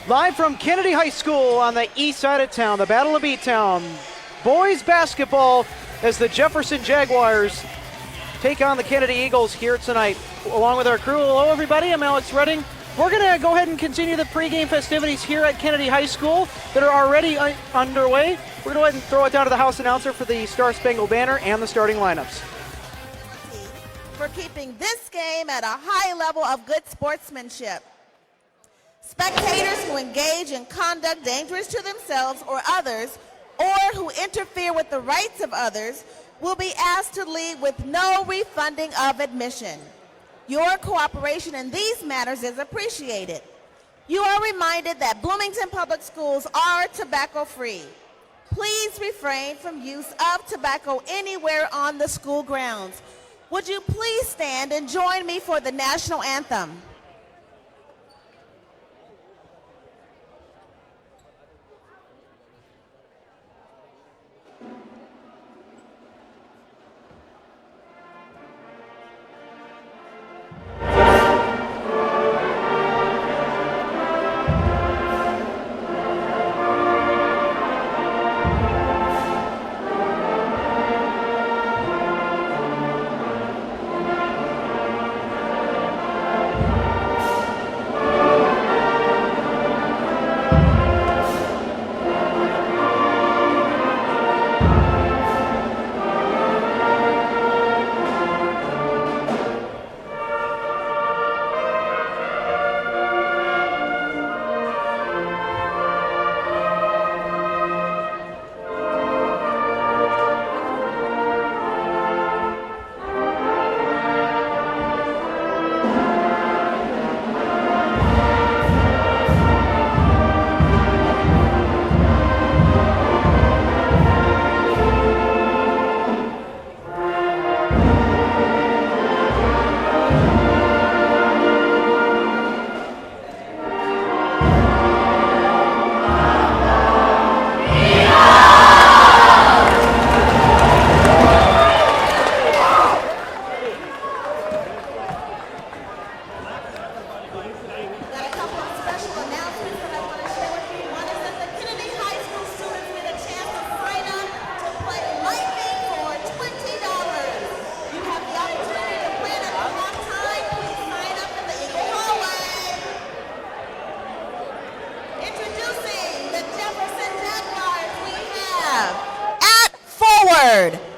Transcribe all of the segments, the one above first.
Live from Kennedy High School on the east side of town, the Battle of B-Town. Boys basketball as the Jefferson Jaguars take on the Kennedy Eagles here tonight. Along with our crew, hello everybody, I'm Alex Redding. We're going to go ahead and continue the pregame festivities here at Kennedy High School that are already underway. We're going to go ahead and throw it down to the house announcer for the Star Spangled Banner and the starting lineups. For keeping this game at a high level of good sportsmanship. Spectators who engage in conduct dangerous to themselves or others, or who interfere with the rights of others, will be asked to leave with no refunding of admission. Your cooperation in these matters is appreciated. You are reminded that Bloomington Public Schools are tobacco-free. Please refrain from use of tobacco anywhere on the school grounds. Would you please stand and join me for the national anthem?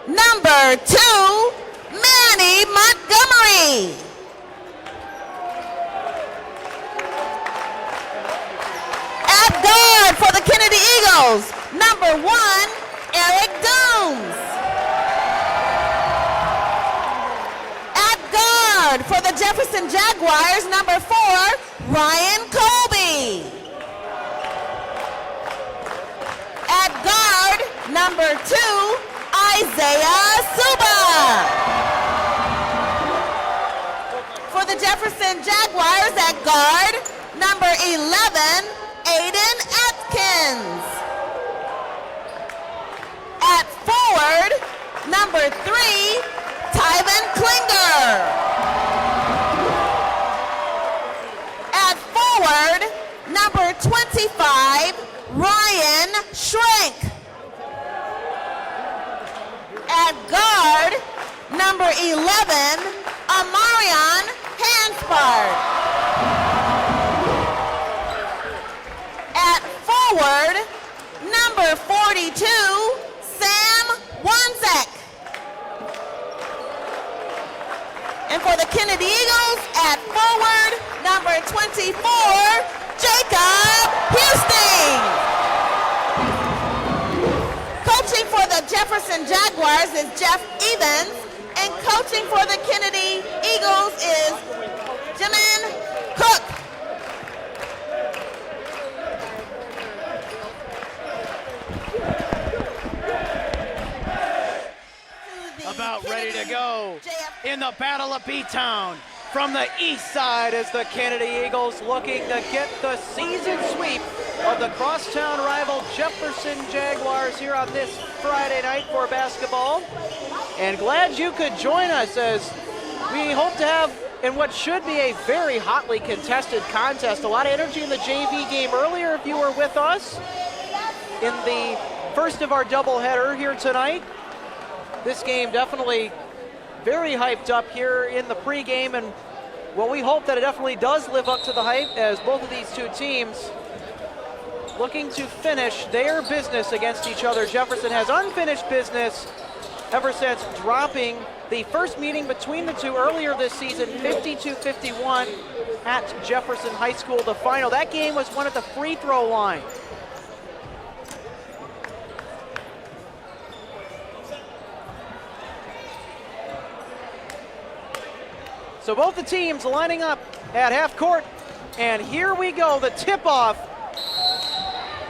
Number 2, Manny Montgomery. At guard for the Kennedy Eagles, number 1, Eric Dooms. At guard for the Jefferson Jaguars, number 4, Ryan Colby. At guard, number 2, Isaiah Suba. For the Jefferson Jaguars at guard, number 11, Aiden Atkins. At forward, number 3, Tyven Klinger. At forward, number 25, Ryan Schrank. At guard, number 11, Amarion Hanspard. At forward, number 42, Sam Wanzek. And for the Kennedy Eagles, at forward, number 24, Jacob Houston. Coaching for the Jefferson Jaguars is Jeff Evans, and coaching for the Kennedy Eagles is Jamin Cook. About ready to go in the Battle of B-Town. From the east side is the Kennedy Eagles looking to get the season sweep of the crosstown rival Jefferson Jaguars here on this Friday night for basketball. And glad you could join us as we hope to have in what should be a very hotly contested contest. A lot of energy in the JV game earlier if you were with us in the first of our doubleheader here tonight. This game definitely very hyped up here in the pregame, and well, we hope that it definitely does live up to the hype, as both of these two teams looking to finish their business against each other. Jefferson has unfinished business ever since dropping the first meeting between the two earlier this season, 52-51 at Jefferson High School, the final. That game was won at the free throw line. So both the teams lining up at half court, and here we go, the tip-off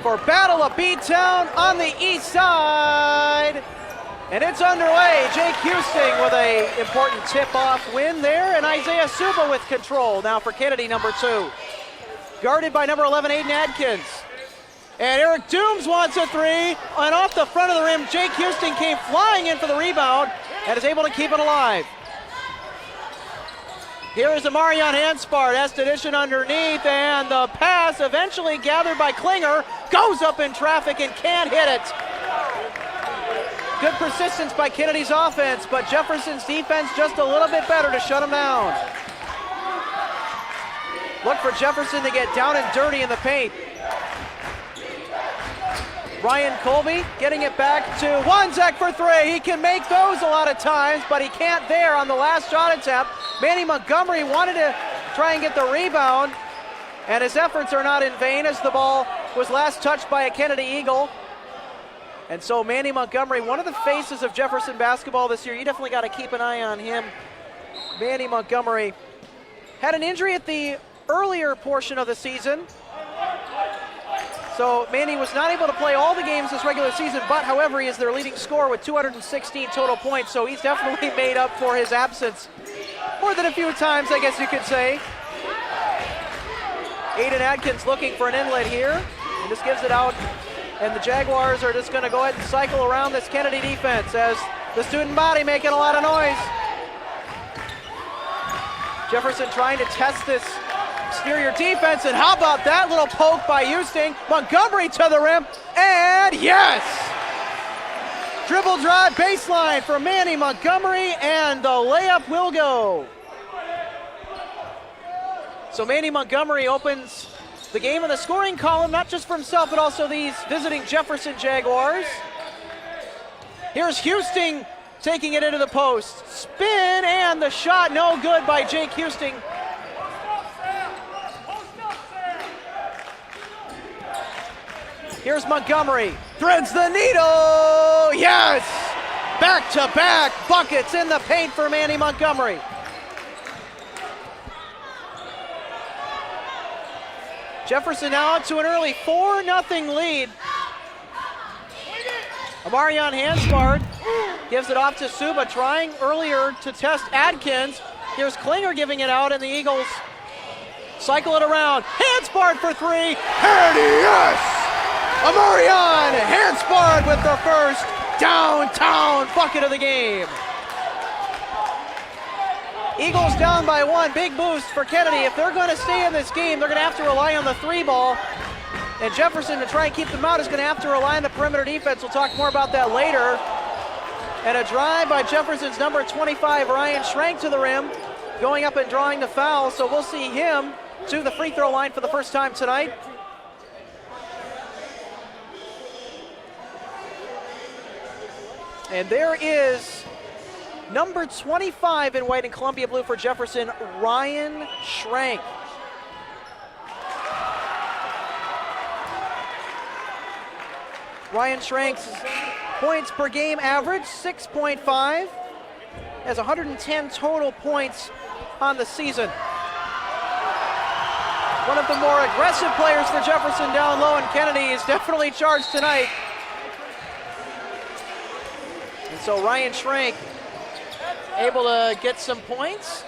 for Battle of B-Town on the east side. And it's underway. Jake Houston with an important tip-off win there, and Isaiah Suba with control now for Kennedy, number 2. Guarded by number 11, Aiden Adkins. And Eric Dooms wants a three, and off the front of the rim, Jake Houston came flying in for the rebound and is able to keep it alive. Here is Amarion Hanspard, Estedition underneath, and the pass eventually gathered by Klinger, goes up in traffic and can't hit it. Good persistence by Kennedy's offense, but Jefferson's defense just a little bit better to shut him down. Look for Jefferson to get down and dirty in the paint. Ryan Colby getting it back to Wanzek for three. He can make those a lot of times, but he can't there on the last shot attempt. Manny Montgomery wanted to try and get the rebound, and his efforts are not in vain as the ball was last touched by a Kennedy Eagle. And so Manny Montgomery, one of the faces of Jefferson basketball this year, you definitely got to keep an eye on him. Manny Montgomery had an injury at the earlier portion of the season. So Manny was not able to play all the games this regular season, but however, he is their leading scorer with 216 total points, so he's definitely made up for his absence more than a few times, I guess you could say. Aiden Adkins looking for an inlet here, and just gives it out. And the Jaguars are just going to go ahead and cycle around this Kennedy defense as the student body making a lot of noise. Jefferson trying to test this exterior defense, and how about that little poke by Houston? Montgomery to the rim, and yes! Dribble drive baseline for Manny Montgomery, and the layup will go. So Manny Montgomery opens the game in the scoring column, not just for himself, but also these visiting Jefferson Jaguars. Here's Houston taking it into the post. Spin, and the shot no good by Jake Houston. Here's Montgomery, threads the needle, yes! Back-to-back buckets in the paint for Manny Montgomery. Jefferson now out to an early 4-0 lead. Amarion Hanspard gives it off to Suba, trying earlier to test Adkins. Here's Klinger giving it out, and the Eagles cycle it around. Hanspard for three, and yes! Amarion Hanspard with the first downtown bucket of the game. Eagles down by one, big boost for Kennedy. If they're going to stay in this game, they're going to have to rely on the three ball. And Jefferson, to try and keep them out, is going to have to rely on the perimeter defense. We'll talk more about that later. And a drive by Jefferson's number 25, Ryan Schrank, to the rim, going up and drawing the foul. So we'll see him to the free throw line for the first time tonight. And there is number 25 in white and Columbia blue for Jefferson, Ryan Schrank. Ryan Schrank's points per game average, 6.5, has 110 total points on the season. One of the more aggressive players for Jefferson down low, and Kennedy is definitely charged tonight. And so Ryan Schrank able to get some points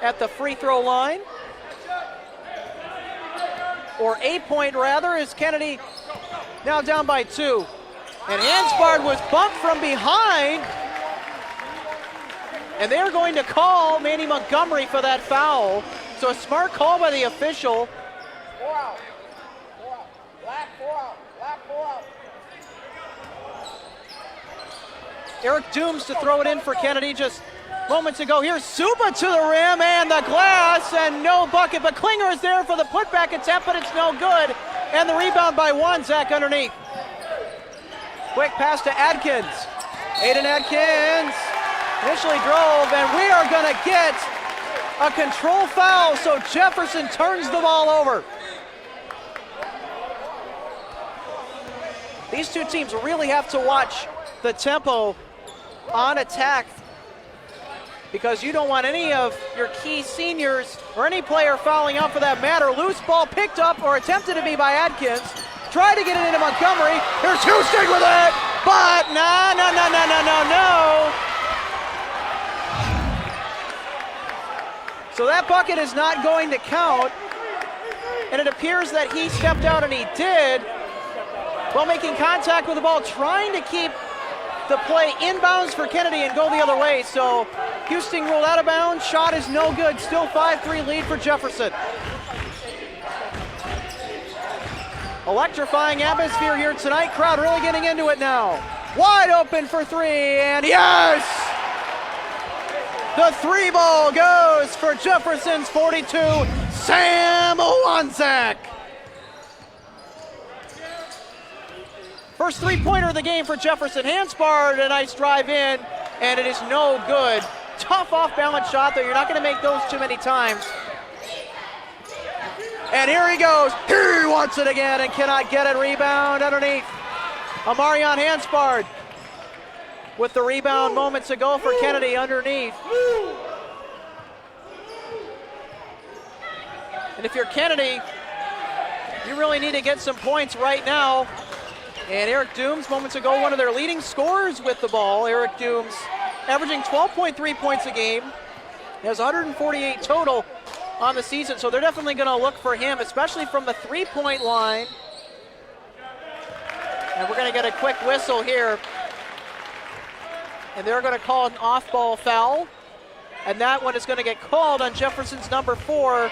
at the free throw line. Or a point rather, as Kennedy now down by two. And Hanspard was bumped from behind. And they're going to call Manny Montgomery for that foul. So a smart call by the official. 4 out. 4 out. Black 4 out. Black 4 out. Eric Dooms to throw it in for Kennedy just moments ago. Here's Suba to the rim and the glass, and no bucket, but Klinger is there for the putback attempt, but it's no good. And the rebound by one, Zach underneath. Quick pass to Adkins. Aiden Adkins initially drove, and we are going to get a control foul, so Jefferson turns the ball over. These two teams really have to watch the tempo on attack, because you don't want any of your key seniors or any player fouling out for that matter. Loose ball picked up or attempted to be by Adkins. Tried to get it into Montgomery. Here's Houston with it, but no. So that bucket is not going to count, and it appears that he stepped out, and he did, while making contact with the ball, trying to keep the play inbounds for Kennedy and go the other way. So Houston ruled out of bounds. Shot is no good. Still 5-3 lead for Jefferson. Electrifying atmosphere here tonight. Crowd really getting into it now. Wide open for three, and yes! The three ball goes for Jefferson's 42, Sam Wanzak. First three-pointer of the game for Jefferson. Handsbarred, a nice drive in, and it is no good. Tough off-balance shot, though. You're not going to make those too many times. And here he goes. He wants it again and cannot get it. Rebound underneath. Amarion Handsbarred with the rebound moments ago for Kennedy underneath. And if you're Kennedy, you really need to get some points right now. And Eric Dooms, moments ago, one of their leading scorers with the ball. Eric Dooms averaging 12.3 points a game. He has 148 total on the season, so they're definitely going to look for him, especially from the three-point line. And we're going to get a quick whistle here. And they're going to call an off-ball foul. And that one is going to get called on Jefferson's number 4,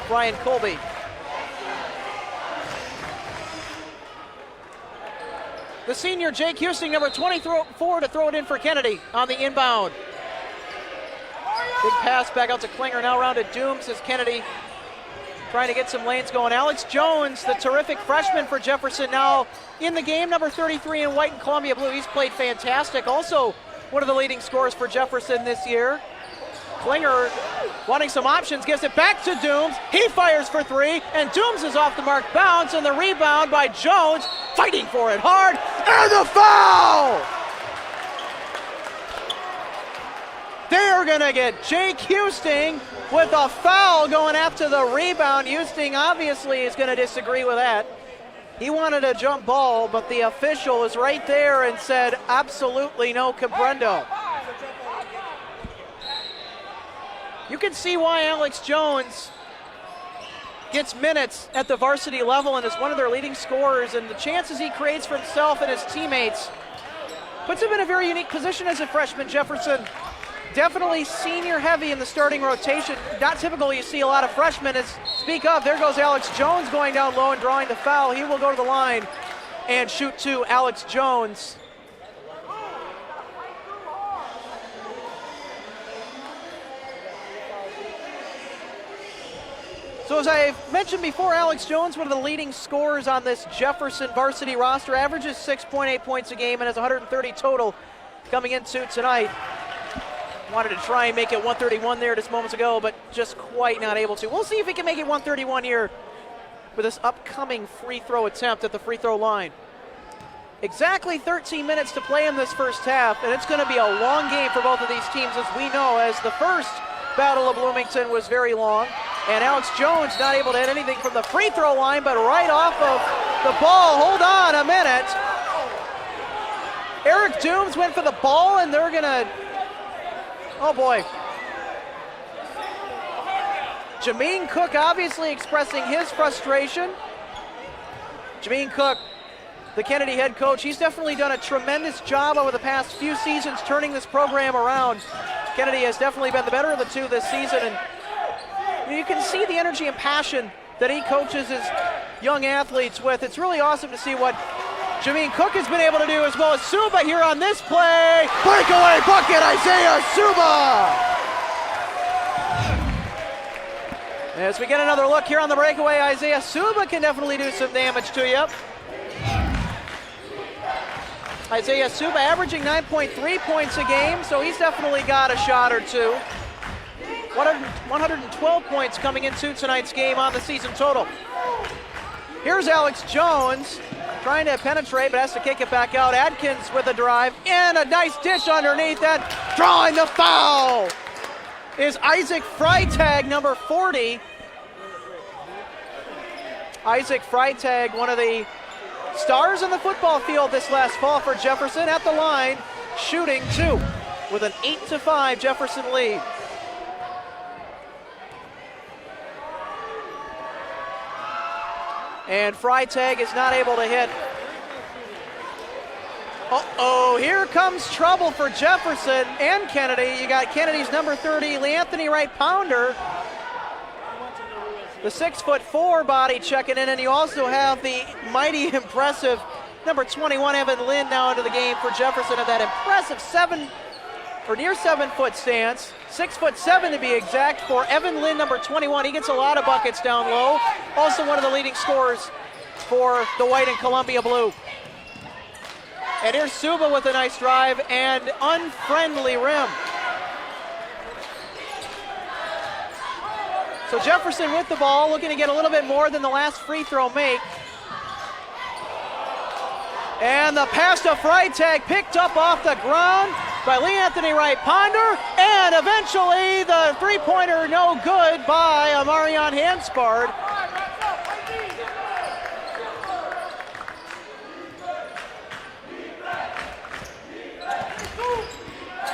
Brian Colby. The senior, Jake Houston, number 24, to throw it in for Kennedy on the inbound. Big pass back out to Klinger, now around to Dooms as Kennedy trying to get some lanes going. Alex Jones, the terrific freshman for Jefferson, now in the game, number 33 in white and Columbia blue. He's played fantastic. Also one of the leading scorers for Jefferson this year. Klinger wanting some options, gives it back to Dooms. He fires for three, and Dooms is off the mark, bounce, and the rebound by Jones, fighting for it hard, and the foul! They're gonna get Jake Houston with a foul going after the rebound. Houston obviously is gonna disagree with that. He wanted a jump ball, but the official is right there and said absolutely no comprendo. You can see why Alex Jones gets minutes at the varsity level and is one of their leading scorers, and the chances he creates for himself and his teammates puts him in a very unique position as a freshman. Jefferson definitely senior heavy in the starting rotation. Not typical you see a lot of freshmen. As speak of, there goes Alex Jones going down low and drawing the foul. He will go to the line and shoot two. Alex Jones. So as I mentioned before, Alex Jones, one of the leading scorers on this Jefferson varsity roster, averages 6.8 points a game and has 130 total coming into tonight. Wanted to try and make it 131 there just moments ago, but just quite not able to. We'll see if he can make it 131 here with this upcoming free throw attempt at the free throw line. Exactly 13 minutes to play in this first half, and it's going to be a long game for both of these teams, as we know, as the first Battle of Bloomington was very long. And Alex Jones not able to hit anything from the free throw line, but right off of the ball. Hold on a minute. Eric Dooms went for the ball, and they're gonna, oh boy. Jameen Cook obviously expressing his frustration. Jameen Cook the Kennedy head coach. He's definitely done a tremendous job over the past few seasons turning this program around. Kennedy has definitely been the better of the two this season, and you can see the energy and passion that he coaches his young athletes with. It's really awesome to see what Jameen Cook has been able to do, as well as Suba here on this play. Breakaway bucket, Isaiah Suba! As we get another look here on the breakaway, Isaiah Suba can definitely do some damage to you. Isaiah Suba averaging 9.3 points a game, so he's definitely got a shot or two. 112 points coming into tonight's game on the season total. Here's Alex Jones trying to penetrate, but has to kick it back out. Adkins with a drive and a nice dish underneath that. Drawing the foul is Isaac Freitag, number 40. Isaac Freitag, one of the stars in the football field this last fall for Jefferson, at the line, shooting 2 with an 8-5 Jefferson lead. And Freitag is not able to hit. Uh-oh, here comes trouble for Jefferson and Kennedy. You got Kennedy's number 30, Leanthony Wright-Pounder, the 6'4" body checking in, and you also have the mighty impressive number 21, Evan Lynn, now into the game for Jefferson, at that impressive near 7-foot stance. 6'7" to be exact for Evan Lynn, number 21. He gets a lot of buckets down low. Also one of the leading scorers for the white and Columbia blue. And here's Suba with a nice drive and unfriendly rim. So Jefferson with the ball, looking to get a little bit more than the last free throw make. And the pass to Freitag, picked up off the ground by Leanthony Wright-Pounder, and eventually the three-pointer no good by Amarion Hanspard.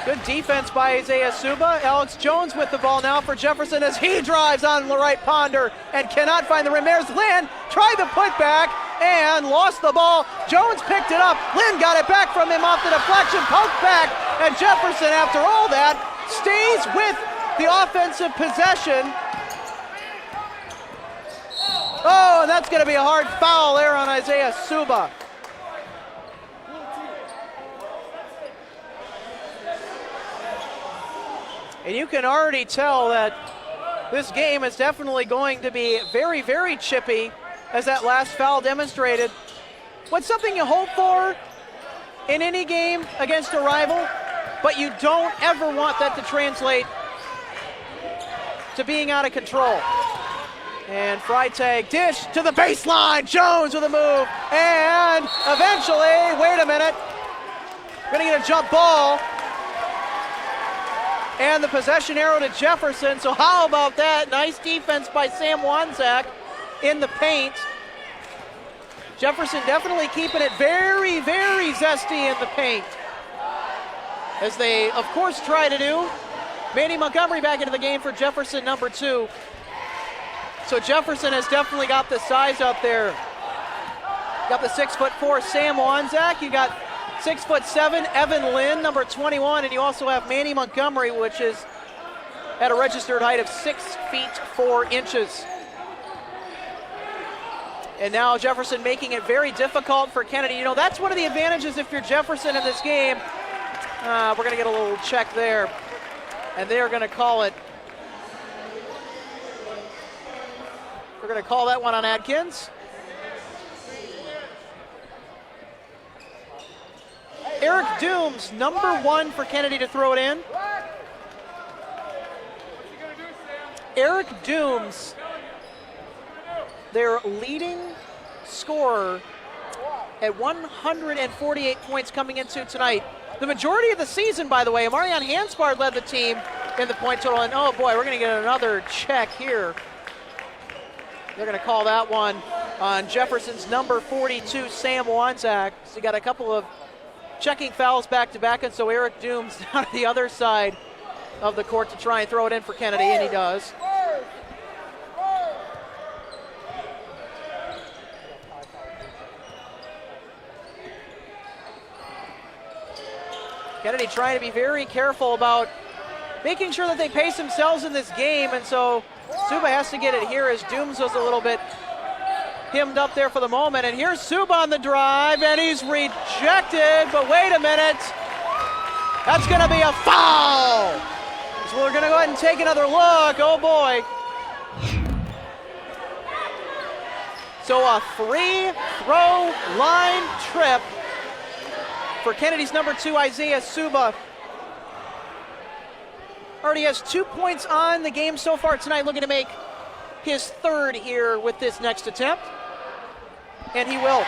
Good defense by Isaiah Suba. Alex Jones with the ball now for Jefferson as he drives on Wright-Pounder and cannot find the rim. There's Lynn, tried the putback and lost the ball. Jones picked it up. Lynn got it back from him off the deflection, poked back, and Jefferson, after all that, stays with the offensive possession. Oh, and that's going to be a hard foul there on Isaiah Suba. And you can already tell that this game is definitely going to be very, very chippy, as that last foul demonstrated. What's something you hope for in any game against a rival, but you don't ever want that to translate to being out of control. And Freitag dish to the baseline. Jones with a move. And eventually, wait a minute, gonna get a jump ball. And the possession arrow to Jefferson, so how about that? Nice defense by Sam Wanzak in the paint. Jefferson definitely keeping it very, very zesty in the paint, as they, of course, try to do. Manny Montgomery back into the game for Jefferson, number 2. So Jefferson has definitely got the size up there. Got the 6'4" Sam Wanzak. You got 6'7" Evan Lynn, number 21, and you also have Manny Montgomery, which is at a registered height of 6 feet 4 inches. And now Jefferson making it very difficult for Kennedy. You know, that's one of the advantages if you're Jefferson in this game. We're going to get a little check there, and they are going to call it. We're going to call that one on Adkins. Eric Dooms, number 1 for Kennedy to throw it in. Eric Dooms, their leading scorer at 148 points coming into tonight. The majority of the season, by the way, Amarion Hanspard led the team in the point total, and oh boy, we're going to get another check here. They're going to call that one on Jefferson's number 42, Sam Wanzak. So you got a couple of checking fouls back-to-back, and so Eric Dooms down to the other side of the court to try and throw it in for Kennedy, and he does. Kennedy trying to be very careful about making sure that they pace themselves in this game, and so Suba has to get it here as Dooms was a little bit hemmed up there for the moment. And here's Suba on the drive, and he's rejected, but wait a minute. That's going to be a foul. So we're going to go ahead and take another look. Oh, boy. So a free throw line trip for Kennedy's number 2, Isaiah Suba. Already has 2 points on the game so far tonight, looking to make his third here with this next attempt. And he will.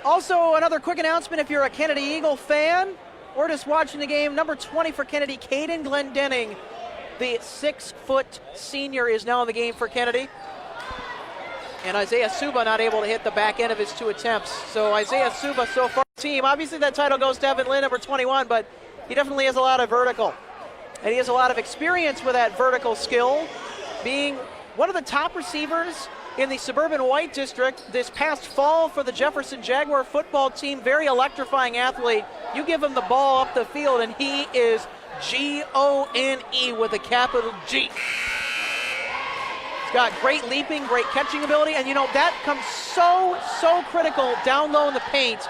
Also, another quick announcement if you're a Kennedy Eagle fan or just watching the game, number 20 for Kennedy, Caden Glendenning, the 6-foot senior, is now in the game for Kennedy. And Isaiah Suba not able to hit the back end of his 2 attempts. So Isaiah Suba so far team. Obviously that title goes to Evan Lynn, number 21, but he definitely has a lot of vertical. And he has a lot of experience with that vertical skill, being one of the top receivers in the Suburban White District this past fall for the Jefferson Jaguar football team. Very electrifying athlete. You give him the ball up the field and he is G-O-N-E with a capital G. He's got great leaping, great catching ability, and you know, that comes so critical down low in the paint.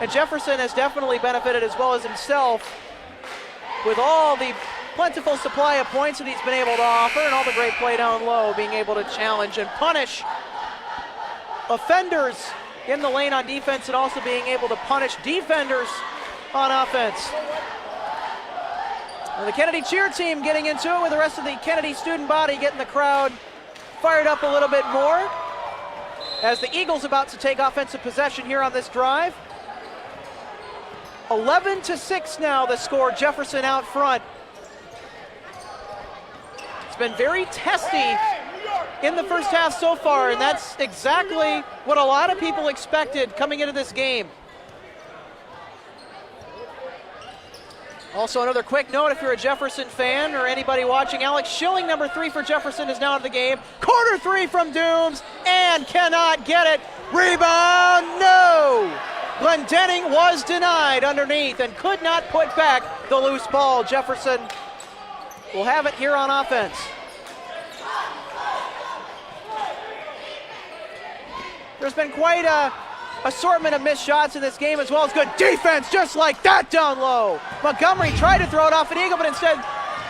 And Jefferson has definitely benefited, as well as himself, with all the plentiful supply of points that he's been able to offer and all the great play down low, being able to challenge and punish offenders in the lane on defense, and also being able to punish defenders on offense. And the Kennedy cheer team getting into it with the rest of the Kennedy student body, getting the crowd fired up a little bit more as the Eagles about to take offensive possession here on this drive. 11-6 now the score, Jefferson out front. It's been very testy in the first half so far, and that's exactly what a lot of people expected coming into this game. Also, another quick note, if you're a Jefferson fan or anybody watching, Alex Schilling, number 3 for Jefferson, is now in the game. Corner 3 from Dooms, and cannot get it. Rebound, no! Glendenning was denied underneath and could not put back the loose ball. Jefferson will have it here on offense. There's been quite a assortment of missed shots in this game, as well as good defense just like that down low. Montgomery tried to throw it off an Eagle, but instead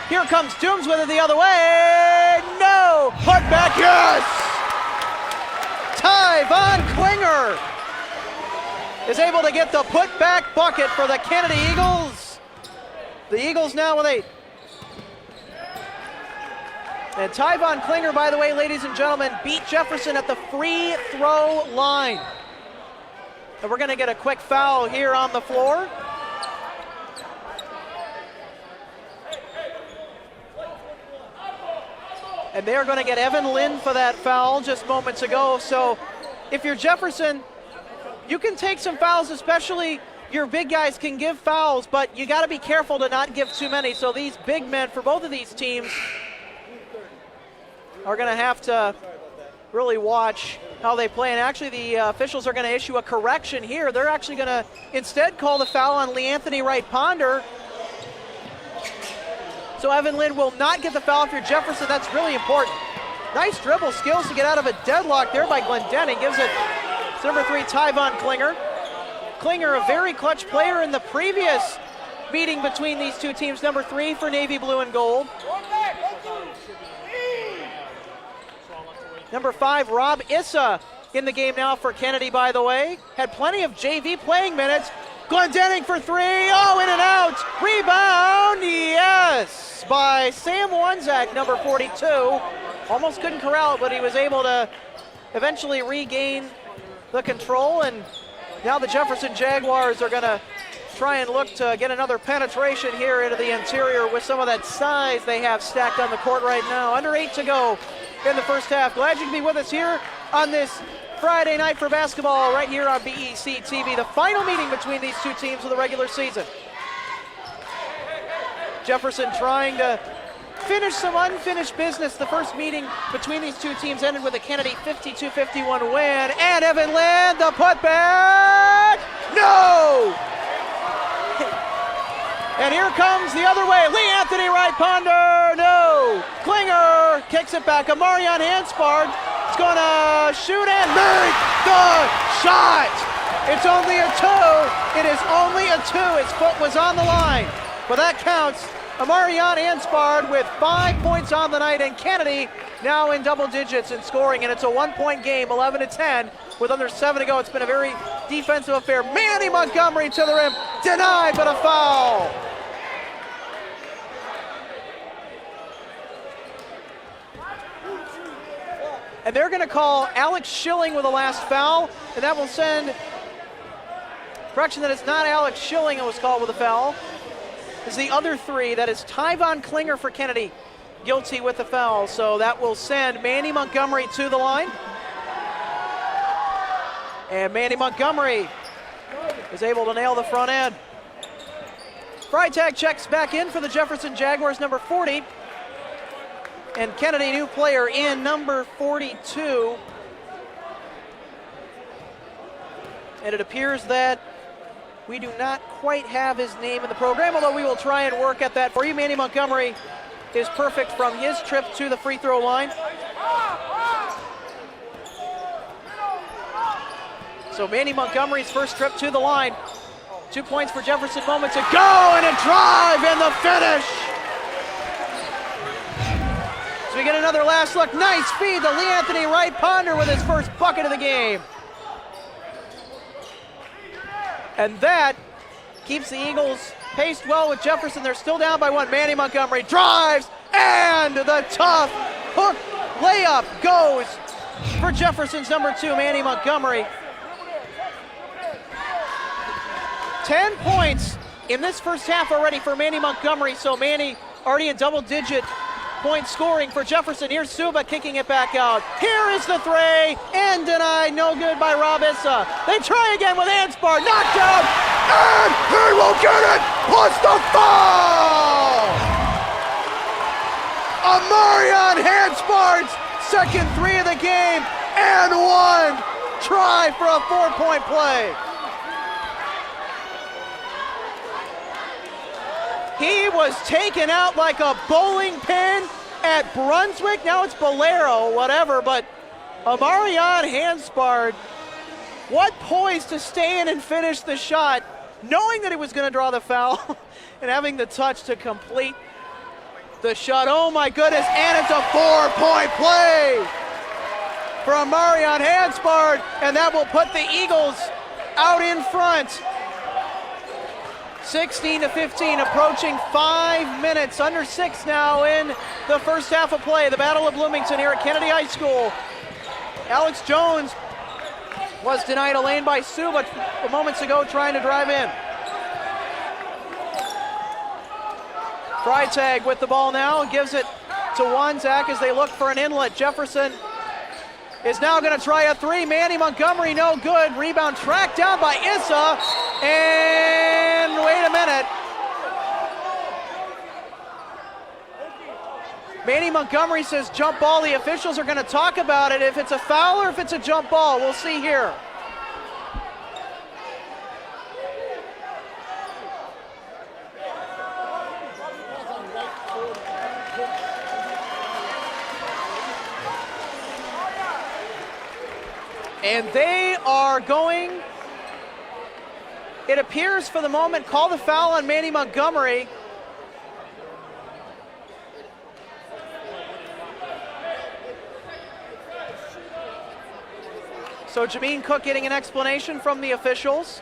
here comes Dooms with it the other way. No! Put back, yes! Ty Von Klinger is able to get the put-back bucket for the Kennedy Eagles. The Eagles now with 8. And Ty Von Klinger, by the way, ladies and gentlemen, beat Jefferson at the free throw line. And we're going to get a quick foul here on the floor. And they're going to get Evan Lynn for that foul just moments ago. So if you're Jefferson, you can take some fouls, especially your big guys can give fouls, but you got to be careful to not give too many. So these big men for both of these teams are going to have to really watch how they play. And actually the officials are going to issue a correction here. They're actually going to instead call the foul on Leanthony Wright Ponder. So Evan Lynn will not get the foul. If you're Jefferson, that's really important. Nice dribble skills to get out of a deadlock there by Glendenning. Gives it to number 3, Ty Von Klinger. Klinger, a very clutch player in the previous meeting between these two teams. Number 3 for Navy Blue and Gold. Number 5, Rob Issa in the game now for Kennedy, by the way. Had plenty of JV playing minutes. Glendenning for 3. Oh, in and out. Rebound, yes, by Sam Wanzak, number 42. Almost couldn't corral it, but he was able to eventually regain the control. And now the Jefferson Jaguars are going to try and look to get another penetration here into the interior with some of that size they have stacked on the court right now. Under 8 to go in the first half. Glad you can be with us here on this Friday night for basketball right here on BEC-TV, the final meeting between these two teams of the regular season. Jefferson trying to finish some unfinished business. The first meeting between these two teams ended with a Kennedy 52-51 win. And Evan Land, the putback. No! And here comes the other way. Lee Anthony Wright Ponder. No. Klinger kicks it back. Amarion Hanspard is going to shoot and make the shot. It's only a 2. It is only a 2. His foot was on the line. But that counts. Amarion Hanspard with 5 points on the night, and Kennedy now in double digits in scoring, and it's a 1-point game, 11-10, with under 7 to go. It's been a very defensive affair. Manny Montgomery to the rim, denied, but a foul. And they're going to call Alex Schilling with the last foul, and that will send, correction that it's not Alex Schilling that was called with a foul. Is the other 3, that is Tyvon Klinger for Kennedy, guilty with the foul. So that will send Manny Montgomery to the line. And Manny Montgomery is able to nail the front end. Freitag checks back in for the Jefferson Jaguars, number 40. And Kennedy, new player in number 42. And it appears that we do not quite have his name in the program, although we will try and work at that for you. Manny Montgomery is perfect from his trip to the free throw line. So Manny Montgomery's first trip to the line. 2 points for Jefferson moments ago, and a drive and the finish. So we get another last look. Nice feed to Lee Anthony Wright Ponder with his first bucket of the game. And that keeps the Eagles paced well with Jefferson. They're still down by 1. Manny Montgomery drives, and the tough hook layup goes for Jefferson's number 2, Manny Montgomery. 10 points in this first half already for Manny Montgomery, so Manny already in double-digit point scoring for Jefferson. Here's Suba kicking it back out. Here is the 3, and denied. No good by Rob Issa. They try again with Hanspard. Knocked out, and he will get it, plus the foul! Amarion Hanspard's second 3 of the game, and 1 try for a 4-point play. He was taken out like a bowling pin at Brunswick. Now it's Bolero, whatever, but Amarion Hanspard, what poise to stay in and finish the shot, knowing that he was going to draw the foul and having the touch to complete the shot. Oh my goodness, and it's a 4-point play for Amarion Hanspard, and that will put the Eagles out in front. 16-15, approaching 5 minutes, under 6 now in the first half of play. The Battle of Bloomington here at Kennedy High School. Alex Jones was denied a lane by Sue, but moments ago trying to drive in. Freitag with the ball now, gives it to Wanzak as they look for an inlet. Jefferson is now going to try a 3. Manny Montgomery, no good. Rebound tracked down by Issa. And wait a minute. Manny Montgomery says jump ball. The officials are going to talk about it, if it's a foul or if it's a jump ball. We'll see here. And they are going, it appears for the moment, call the foul on Manny Montgomery. So Jameen Cook getting an explanation from the officials.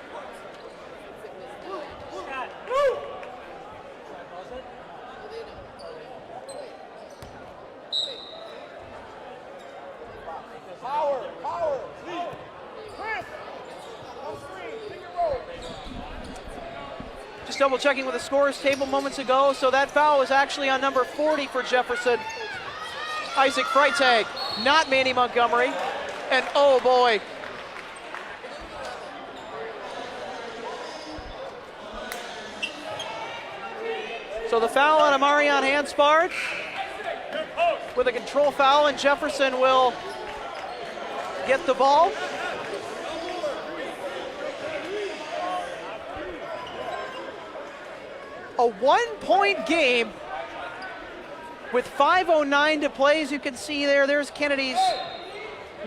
Just double checking with the scorers table moments ago. So that foul was actually on number 40 for Jefferson. Isaac Freitag, not Manny Montgomery. And oh boy. So the foul on Amarion Hanspard. with a control foul, and Jefferson will get the ball. A 1-point game with 5:09 to play. As you can see there, there's Kennedy's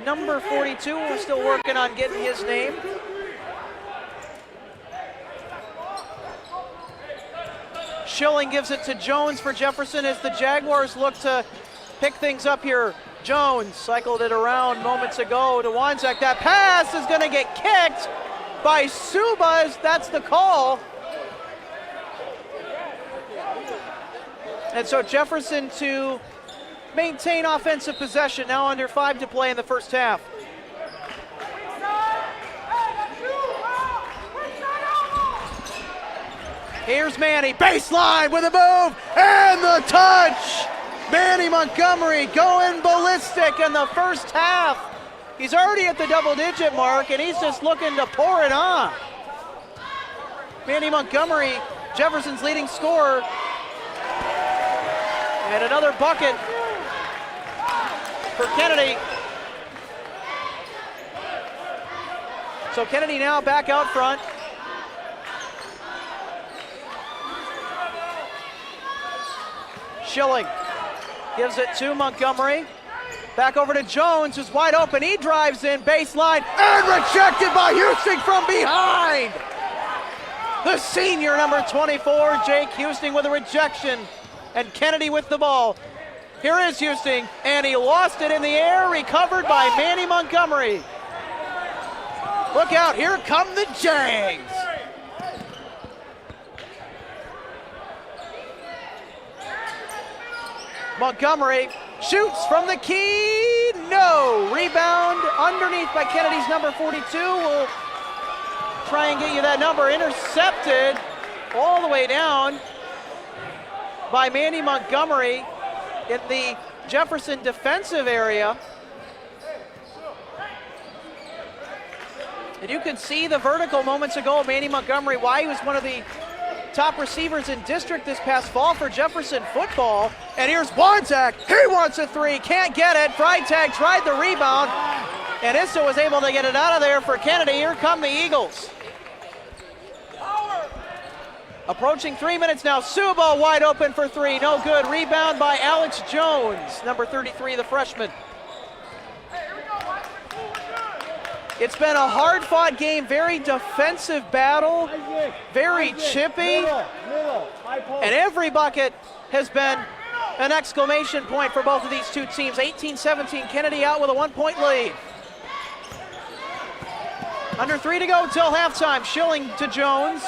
number 42. We're still working on getting his name. Schilling gives it to Jones for Jefferson as the Jaguars look to pick things up here. Jones cycled it around moments ago to Wanzek. That pass is going to get kicked by Subas. That's the call. And so Jefferson to maintain offensive possession, now under 5 to play in the first half. Here's Manny, baseline with a move, and the touch! Manny Montgomery going ballistic in the first half. He's already at the double-digit mark, and he's just looking to pour it on. Manny Montgomery, Jefferson's leading scorer, and another bucket for Kennedy. So Kennedy now back out front. Schilling gives it to Montgomery. Back over to Jones, who's wide open. He drives in, baseline, and rejected by Houston from behind. The senior, number 24, Jake Houston, with a rejection. And Kennedy with the ball. Here is Houston, and he lost it in the air, recovered by Manny Montgomery. Look out, here come the Jags. Montgomery shoots from the key, no. Rebound underneath by Kennedy's number 42. We'll try and get you that number. Intercepted all the way down by Manny Montgomery in the Jefferson defensive area. And you can see the vertical moments ago, Manny Montgomery, why he was one of the top receivers in district this past fall for Jefferson football. And here's Wanzek, he wants a three, can't get it. Freitag tried the rebound, and Issa was able to get it out of there for Kennedy. Here come the Eagles. Approaching 3 minutes now, Suba wide open for three, no good. Rebound by Alex Jones, number 33, the freshman. It's been a hard-fought game, very defensive battle, very chippy, and every bucket has been an exclamation point for both of these two teams. 18-17, Kennedy out with a 1-point lead. Under 3 to go till halftime. Schilling to Jones.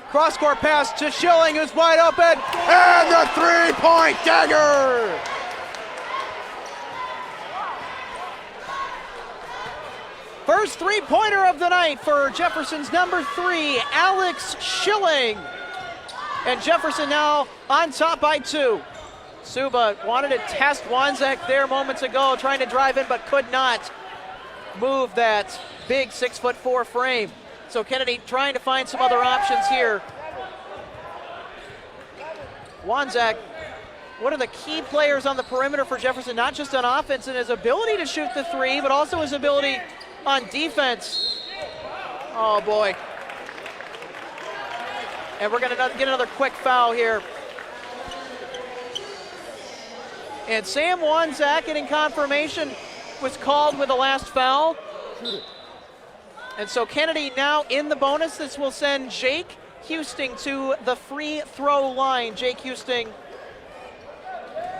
Cross-court pass to Schilling, who's wide open, and the three-point dagger! First three-pointer of the night for Jefferson's number 3, Alex Schilling. And Jefferson now on top by 2. Suba wanted to test Wanzek there moments ago, trying to drive in but could not move that big 6'4" frame. So Kennedy trying to find some other options here. Wanzek, one of the key players on the perimeter for Jefferson, not just on offense and his ability to shoot the three, but also his ability on defense. Oh boy. And we're gonna get another quick foul here. And Sam Wanzek, getting confirmation, was called with the last foul. And so Kennedy now in the bonus. This will send Jake Houston to the free throw line. Jake Houston,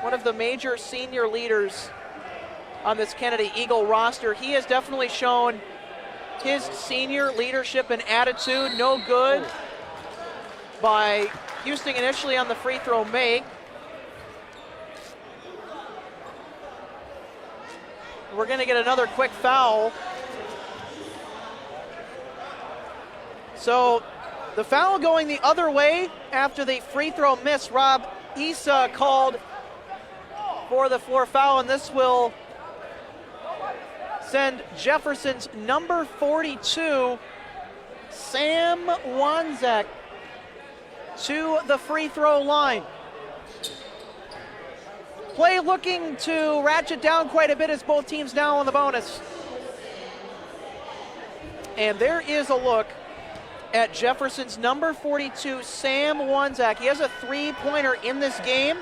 one of the major senior leaders on this Kennedy Eagle roster. He has definitely shown his senior leadership and attitude. No good by Houston initially on the free throw make. We're going to get another quick foul. So the foul going the other way after the free throw miss. Rob Issa called for the floor foul, and this will send Jefferson's number 42, Sam Wanzek, to the free throw line. Play looking to ratchet down quite a bit as both teams now on the bonus. And there is a look at Jefferson's number 42, Sam Wanzak. He has a three-pointer in this game.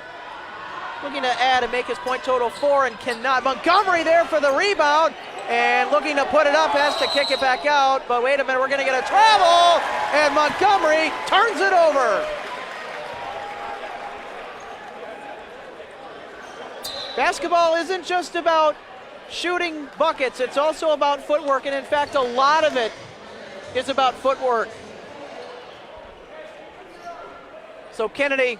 Looking to add and make his point total 4 and cannot. Montgomery there for the rebound and looking to put it up, has to kick it back out. But wait a minute, we're going to get a travel, and Montgomery turns it over. Basketball isn't just about shooting buckets, it's also about footwork, and in fact, a lot of it is about footwork. So Kennedy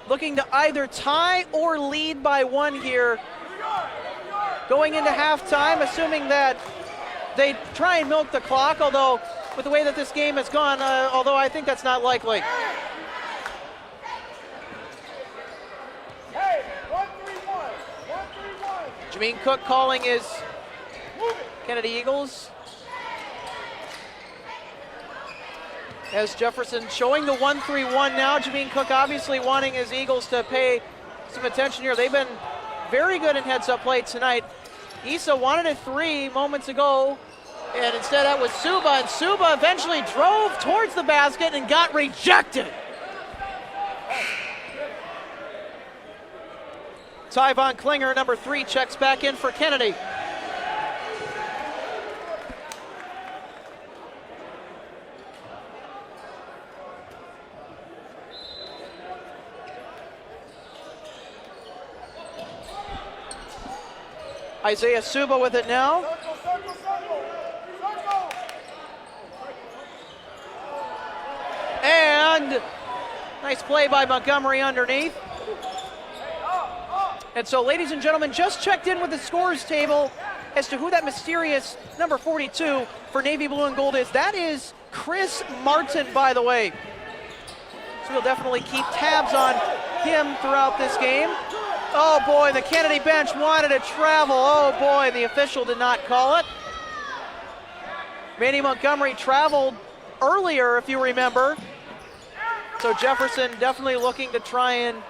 looking to either tie or lead by 1 here going into halftime, assuming that they try and milk the clock, although with the way that this game has gone, although I think that's not likely. Hey, 1-3-1. 1-3-1. Jameen Cook calling his Kennedy Eagles. As Jefferson showing the 1-3-1 now. Jameen Cook obviously wanting his Eagles to pay some attention here. They've been very good in heads-up play tonight. Issa wanted a 3 moments ago, and instead that was Suba, and Suba eventually drove towards the basket and got rejected. Tyvon Klinger, number 3, checks back in for Kennedy. Isaiah Suba with it now. Circle, circle, circle. Circle. And nice play by Montgomery underneath. And so, ladies and gentlemen, just checked in with the scores table as to who that mysterious number 42 for Navy Blue and Gold is. That is Chris Martin, by the way. So we'll definitely keep tabs on him throughout this game. Oh boy, the Kennedy bench wanted to travel. Oh boy, the official did not call it. Manny Montgomery traveled earlier, if you remember. So Jefferson definitely looking to try and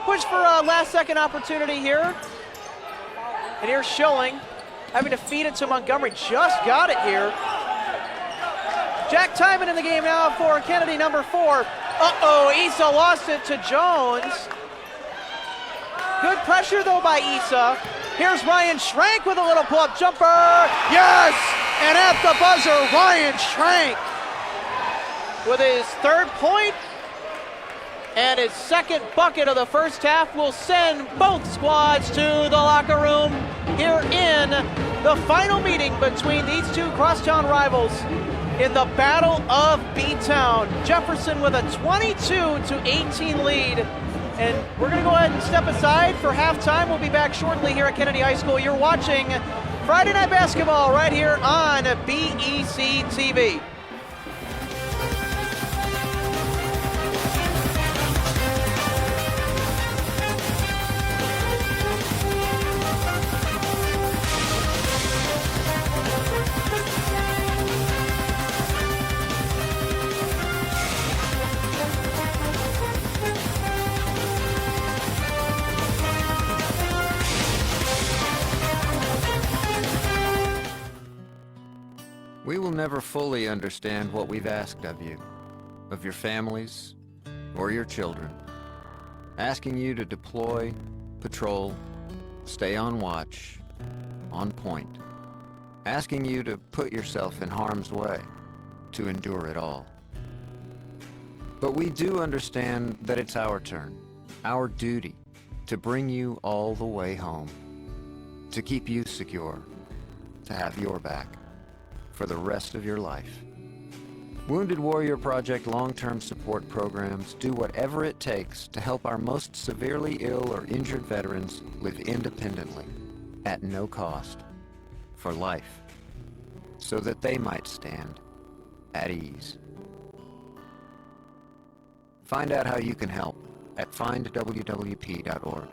push for a last-second opportunity here. And here's Schilling having to feed it to Montgomery. Just got it here. Jack Tyman in the game now for Kennedy, number 4. Uh-oh, Issa lost it to Jones. Good pressure, though, by Issa. Here's Ryan Schrank with a little pull-up jumper. Yes! And at the buzzer, Ryan Schrank with his 3rd point and his 2nd bucket of the first half will send both squads to the locker room here in the final meeting between these two crosstown rivals in the Battle of B-Town. Jefferson with a 22-18 lead. And we're going to go ahead and step aside for halftime. We'll be back shortly here at Kennedy High School. You're watching Friday Night Basketball right here on BEC-TV. We will never fully understand what we've asked of you, of your families, or your children. Asking you to deploy, patrol, stay on watch, on point. Asking you to put yourself in harm's way, to endure it all. But we do understand that it's our turn, our duty, to bring you all the way home. To keep you secure, to have your back for the rest of your life. Wounded Warrior Project long-term support programs do whatever it takes to help our most severely ill or injured veterans live independently, at no cost, for life, so that they might stand at ease. Find out how you can help at findwwp.org.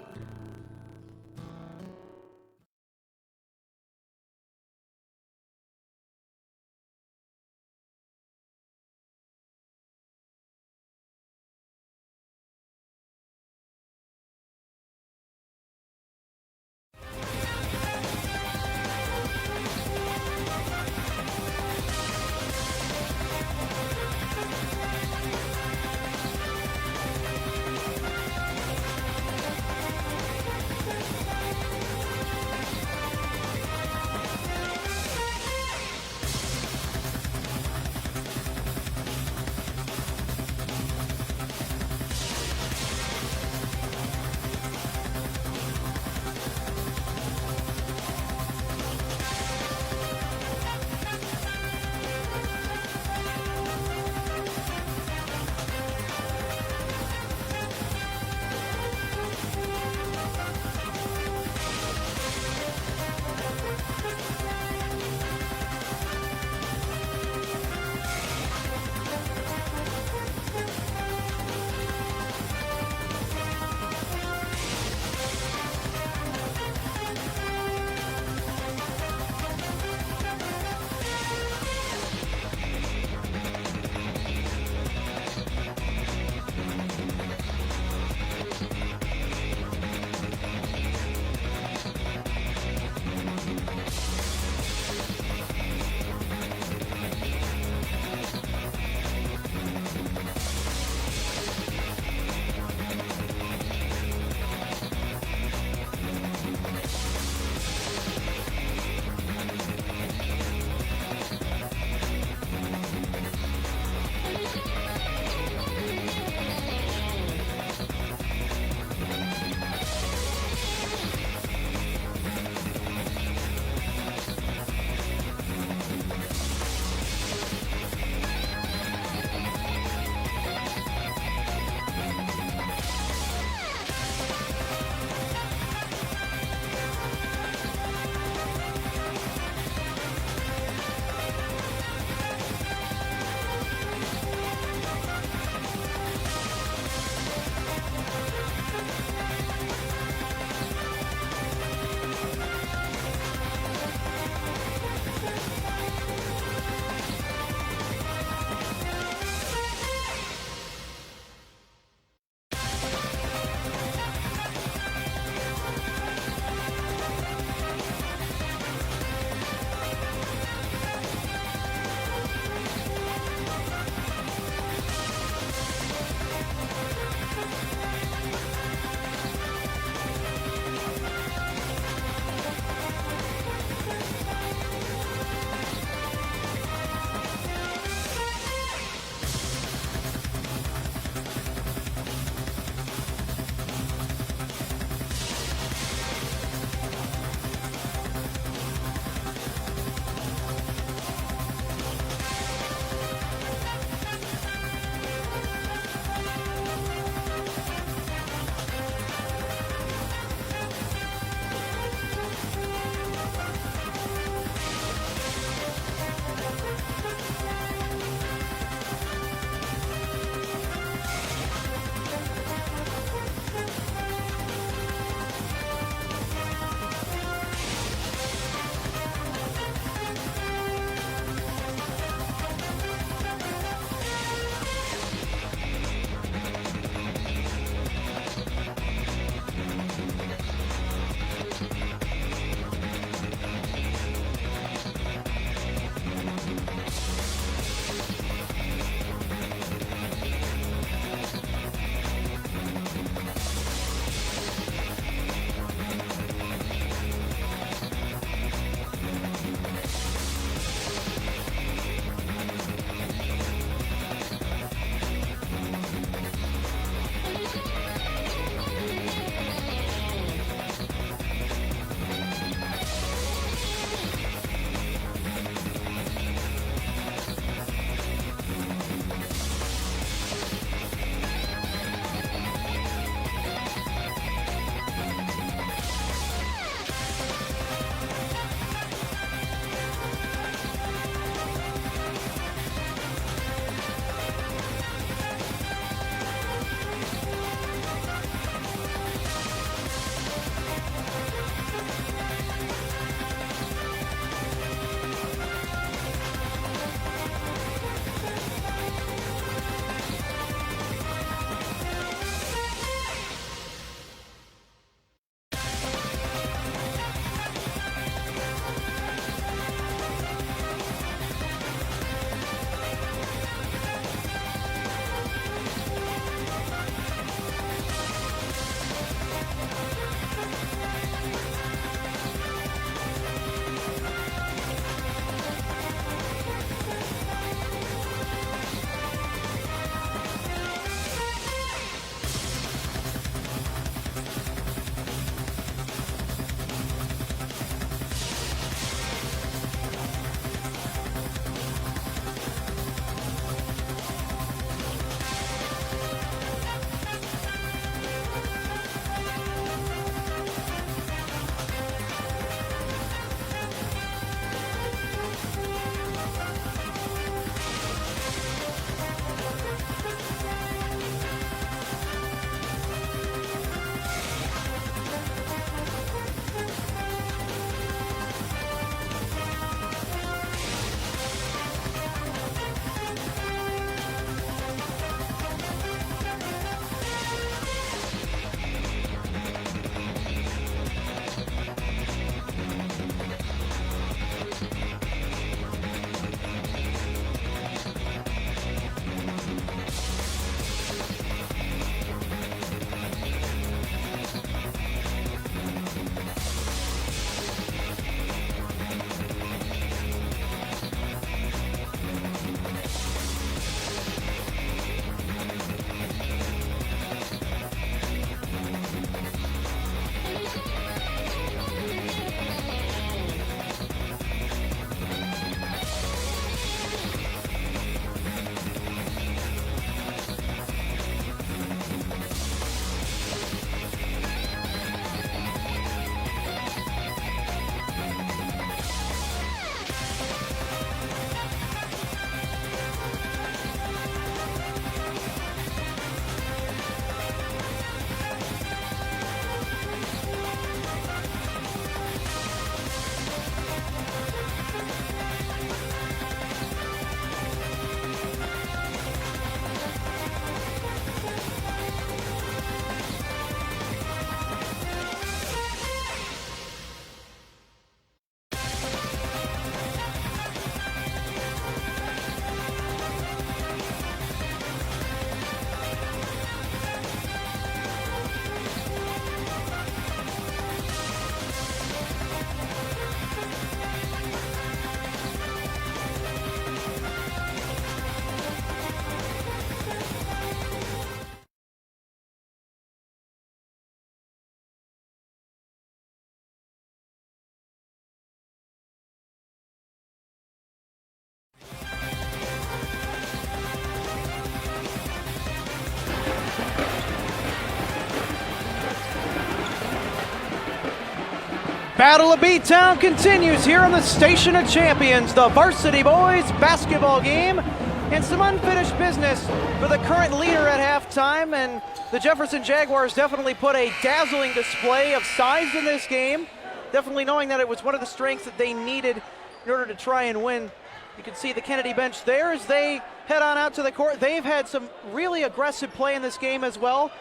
Battle of B-Town continues here on the Station of Champions, the varsity boys basketball game, and some unfinished business for the current leader at halftime. And the Jefferson Jaguars definitely put a dazzling display of size in this game, definitely knowing that it was one of the strengths that they needed in order to try and win. You can see the Kennedy bench there as they head on out to the court. They've had some really aggressive play in this game as well.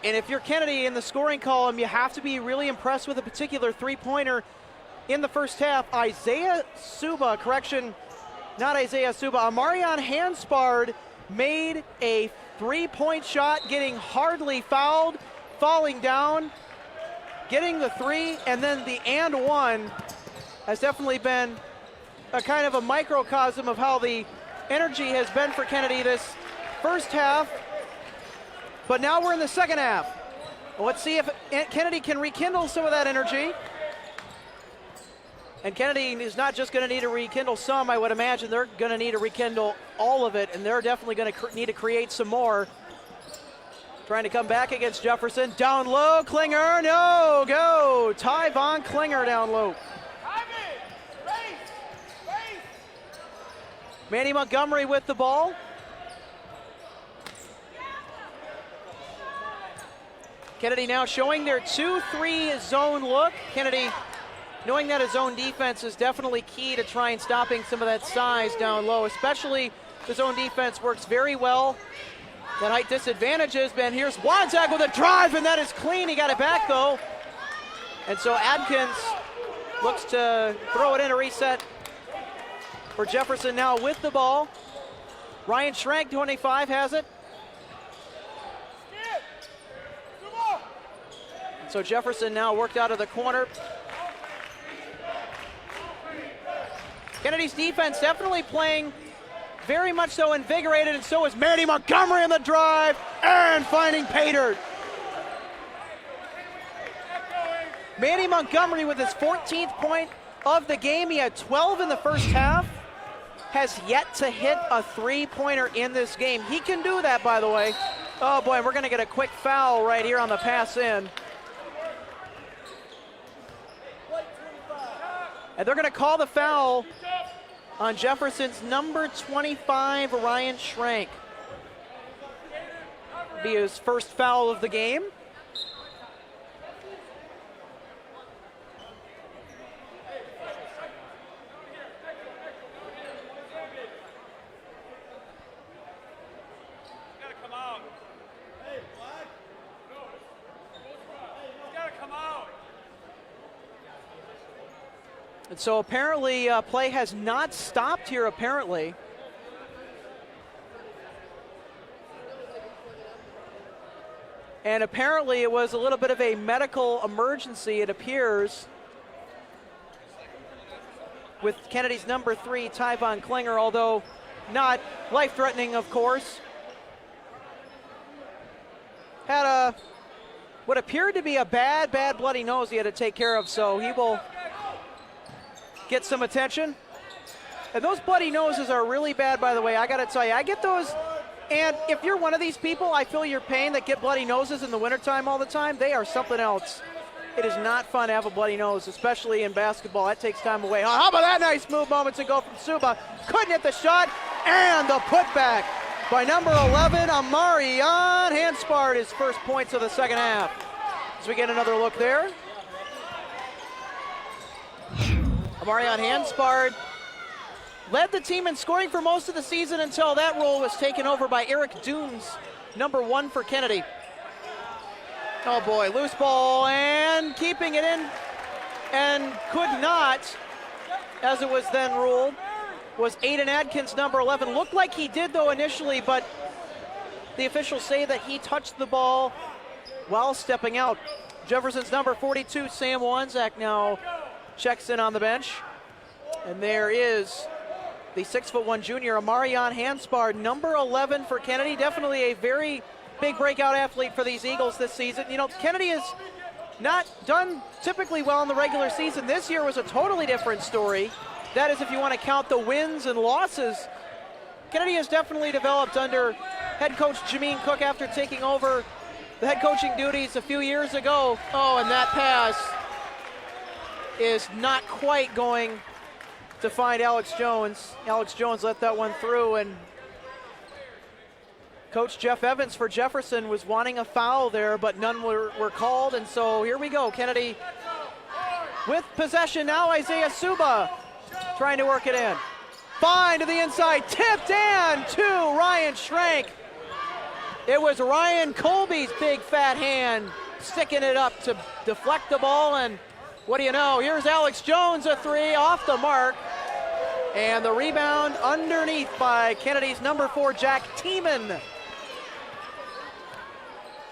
And if you're Kennedy in the scoring column, you have to be really impressed with a particular three-pointer in the first half. Amarion Hanspard made a three-point shot, getting hardly fouled, falling down, getting the three, and then the and one has definitely been a kind of a microcosm of how the energy has been for Kennedy this first half. But now we're in the second half. Let's see if Kennedy can rekindle some of that energy. And Kennedy is not just going to need to rekindle some. I would imagine they're going to need to rekindle all of it, and they're definitely going to need to create some more. Trying to come back against Jefferson. Down low, Klinger, no, go. Tyvon Klinger down low. Manny Montgomery with the ball. Kennedy now showing their 2-3 zone look. Kennedy knowing that his zone defense is definitely key to try and stopping some of that size down low, especially the zone defense works very well. That height disadvantages, Ben. Here's Wanzak with a drive, and that is clean. He got it back, though. And so Adkins looks to throw it in a reset for Jefferson now with the ball. Ryan Schrank, 25, has it. So Jefferson now worked out of the corner. Kennedy's defense definitely playing very much so invigorated, and so is Manny Montgomery on the drive and finding Pater. Manny Montgomery with his 14th point of the game. He had 12 in the first half. Has yet to hit a three-pointer in this game. He can do that, by the way. Oh boy, we're gonna get a quick foul right here on the pass in. And they're going to call the foul on Jefferson's number 25, Ryan Schrank. Be his first foul of the game. And so apparently play has not stopped here, apparently. And apparently it was a little bit of a medical emergency, it appears, with Kennedy's number 3, Tyvon Klinger, although not life-threatening, of course. Had what appeared to be a bad bloody nose he had to take care of, so he will get some attention. And those bloody noses are really bad, by the way. I got to tell you, I get those, and if you're one of these people, I feel your pain, that get bloody noses in the wintertime all the time. They are something else. It is not fun to have a bloody nose, especially in basketball. That takes time away. How about that nice move moments ago from Suba? Couldn't hit the shot, and the putback by number 11, Amarion Hanspard, his first points of the second half. As we get another look there. Amarion Hanspard led the team in scoring for most of the season until that role was taken over by Eric Doones, number 1 for Kennedy. Oh boy, loose ball and keeping it in, and could not, as it was then ruled, was Aiden Adkins, number 11. Looked like he did though initially, but the officials say that he touched the ball while stepping out. Jefferson's number 42, Sam Wanzak, now checks in on the bench. And there is the 6'1" junior, Amarion Hanspard, number 11 for Kennedy. Definitely a very big breakout athlete for these Eagles this season. You know, Kennedy has not done typically well in the regular season. This year was a totally different story. That is if you want to count the wins and losses. Kennedy has definitely developed under head coach Jameen Cook after taking over the head coaching duties a few years ago. Oh, and that pass is not quite going to find Alex Jones. Alex Jones let that one through, and Coach Jeff Evans for Jefferson was wanting a foul there, but none were called, and so here we go. Kennedy with possession now. Isaiah Suba trying to work it in. Fine to the inside, tipped in to Ryan Schrank. It was Ryan Colby's big fat hand sticking it up to deflect the ball, and what do you know? Here's Alex Jones, a three off the mark. And the rebound underneath by Kennedy's number 4, Jack Tiemann.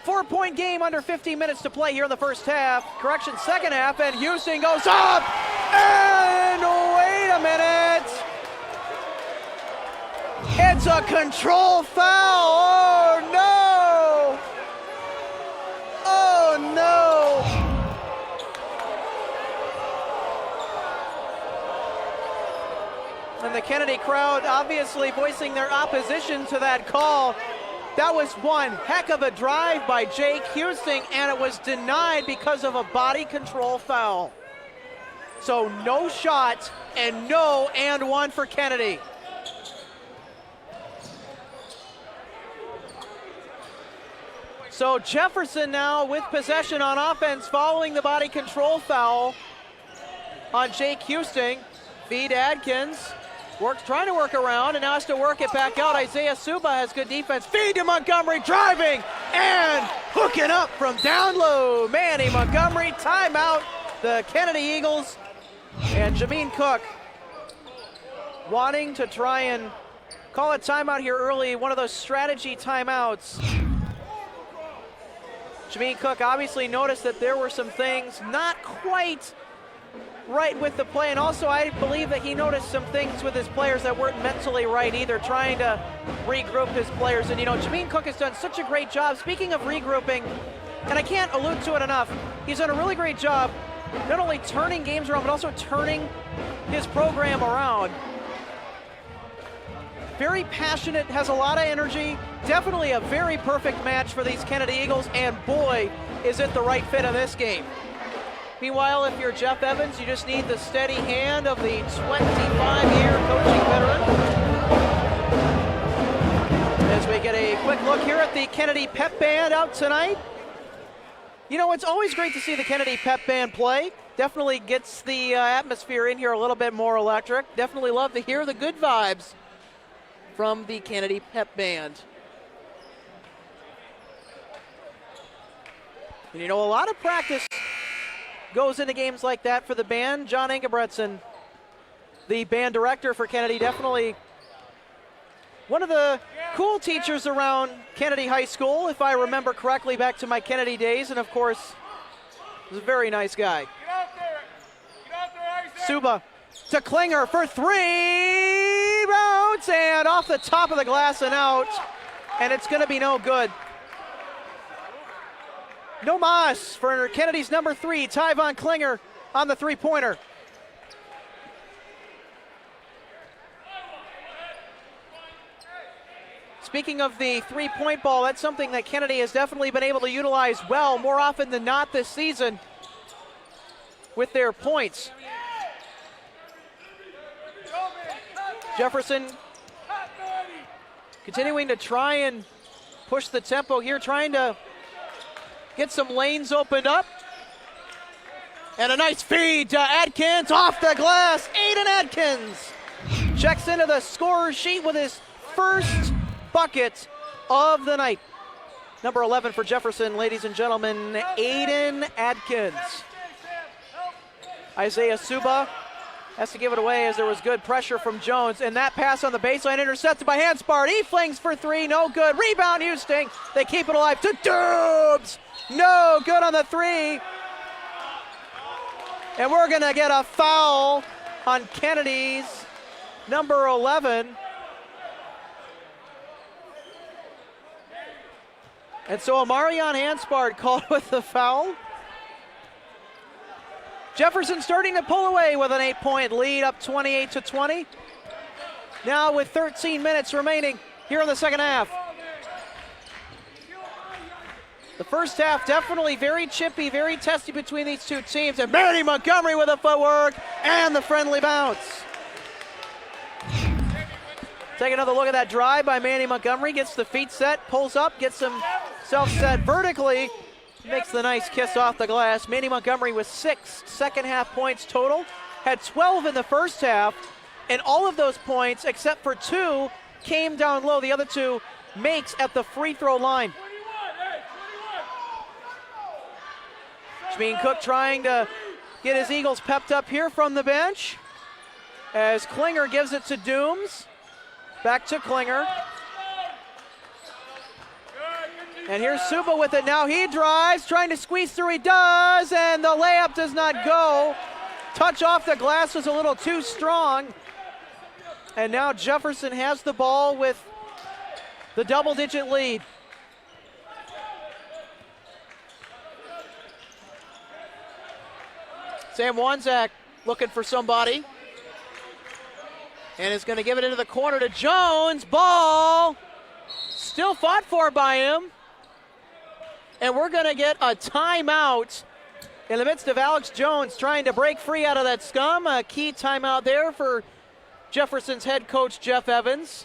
4-point game, under 15 minutes to play here in the first half. Correction, second half, and Houston goes up. And wait a minute. It's a control foul. Oh, no. Oh, no. And the Kennedy crowd obviously voicing their opposition to that call. That was one heck of a drive by Jake Houston, and it was denied because of a body control foul. So no shot and no and one for Kennedy. So Jefferson now with possession on offense following the body control foul on Jake Houston. Feed Adkins. Trying to work around and now has to work it back out. Isaiah Suba has good defense. Feed to Montgomery, driving and hooking up from down low. Manny Montgomery, timeout. The Kennedy Eagles and Jameen Cook wanting to try and call a timeout here early. One of those strategy timeouts. Jameen Cook obviously noticed that there were some things not quite right with the play, and also I believe that he noticed some things with his players that weren't mentally right either, trying to regroup his players. And you know, Jameen Cook has done such a great job. Speaking of regrouping, and I can't allude to it enough, he's done a really great job not only turning games around, but also turning his program around. Very passionate, has a lot of energy, definitely a very perfect match for these Kennedy Eagles, and boy, is it the right fit in this game. Meanwhile, if you're Jeff Evans, you just need the steady hand of the 25-year coaching veteran. As we get a quick look here at the Kennedy Pep Band out tonight. You know, it's always great to see the Kennedy Pep Band play. Definitely gets the atmosphere in here a little bit more electric. Definitely love to hear the good vibes from the Kennedy Pep Band. And you know, a lot of practice goes into games like that for the band. John Engebretson, the band director for Kennedy, definitely one of the cool teachers around Kennedy High School, if I remember correctly, back to my Kennedy days, and of course, was a very nice guy. Suba to Klinger for three, bounce, and off the top of the glass and out, and it's going to be no good. No mas for Kennedy's number 3, Tyvon Klinger on the three-pointer. Speaking of the three-point ball, that's something that Kennedy has definitely been able to utilize well, more often than not this season with their points. Jefferson continuing to try and push the tempo here, trying to get some lanes opened up. And a nice feed to Adkins off the glass. Aiden Adkins checks into the scorer's sheet with his first bucket of the night. Number 11 for Jefferson, ladies and gentlemen, Aiden Adkins. Isaiah Suba has to give it away as there was good pressure from Jones, and that pass on the baseline intercepted by Hanspard. He flings for three, no good. Rebound Houston. They keep it alive to Dubes. No good on the three. And we're going to get a foul on Kennedy's number 11. And so Amarion Hanspard called with the foul. Jefferson starting to pull away with an 8-point lead, up 28-20. Now with 13 minutes remaining here in the second half. The first half definitely very chippy, very testy between these two teams. And Manny Montgomery with a footwork and the friendly bounce. Take another look at that drive by Manny Montgomery. Gets the feet set, pulls up, gets himself set vertically. Makes the nice kiss off the glass. Manny Montgomery with 6 second half points total. Had 12 in the first half. And all of those points, except for 2, came down low. The other 2 makes at the free throw line. Jameen Cook trying to get his Eagles pepped up here from the bench as Klinger gives it to Dooms. Back to Klinger. And here's Suba with it now. He drives, trying to squeeze through. He does, and the layup does not go. Touch off the glass was a little too strong. And now Jefferson has the ball with the double-digit lead. Sam Wanzak looking for somebody. And is going to give it into the corner to Jones. Ball still fought for by him. And we're going to get a timeout in the midst of Alex Jones trying to break free out of that scum. A key timeout there for Jefferson's head coach, Jeff Evans.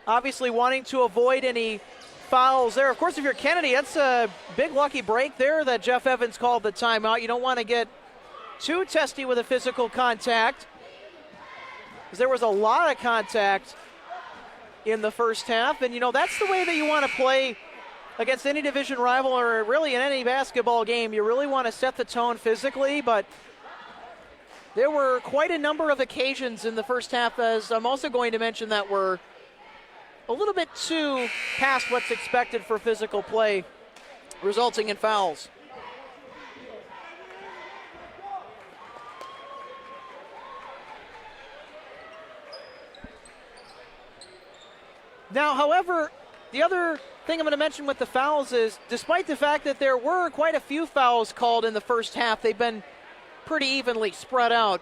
Obviously wanting to avoid any fouls there. Of course, if you're Kennedy, that's a big lucky break there that Jeff Evans called the timeout. You don't want to get too testy with a physical contact, because there was a lot of contact in the first half. And, you know, that's the way that you want to play against any division rival or really in any basketball game. You really want to set the tone physically, but there were quite a number of occasions in the first half, as I'm also going to mention, that were a little bit too past what's expected for physical play, resulting in fouls. Now, however, the other thing I'm going to mention with the fouls is, despite the fact that there were quite a few fouls called in the first half, they've been pretty evenly spread out.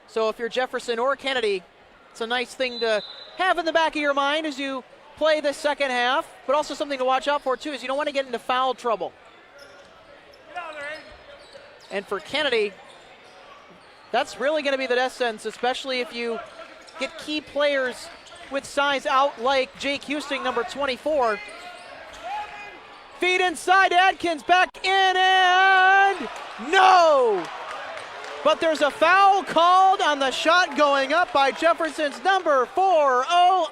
So if you're Jefferson or Kennedy, it's a nice thing to have in the back of your mind as you play the second half, but also something to watch out for, too, is you don't want to get into foul trouble. And for Kennedy, that's really going to be the death sentence, especially if you get key players with size out like Jake Houston, number 24. Feed inside, Adkins back in, and no! But there's a foul called on the shot going up by Jefferson's number 4,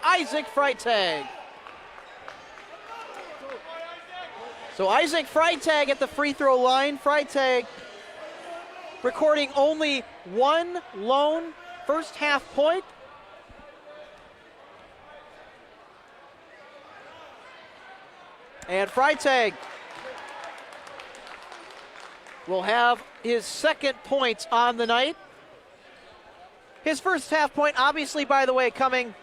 Isaac Freitag. So Isaac Freitag at the free throw line. Freitag recording only one lone first half point. And Freitag will have his second point on the night. His first half point, obviously, by the way, coming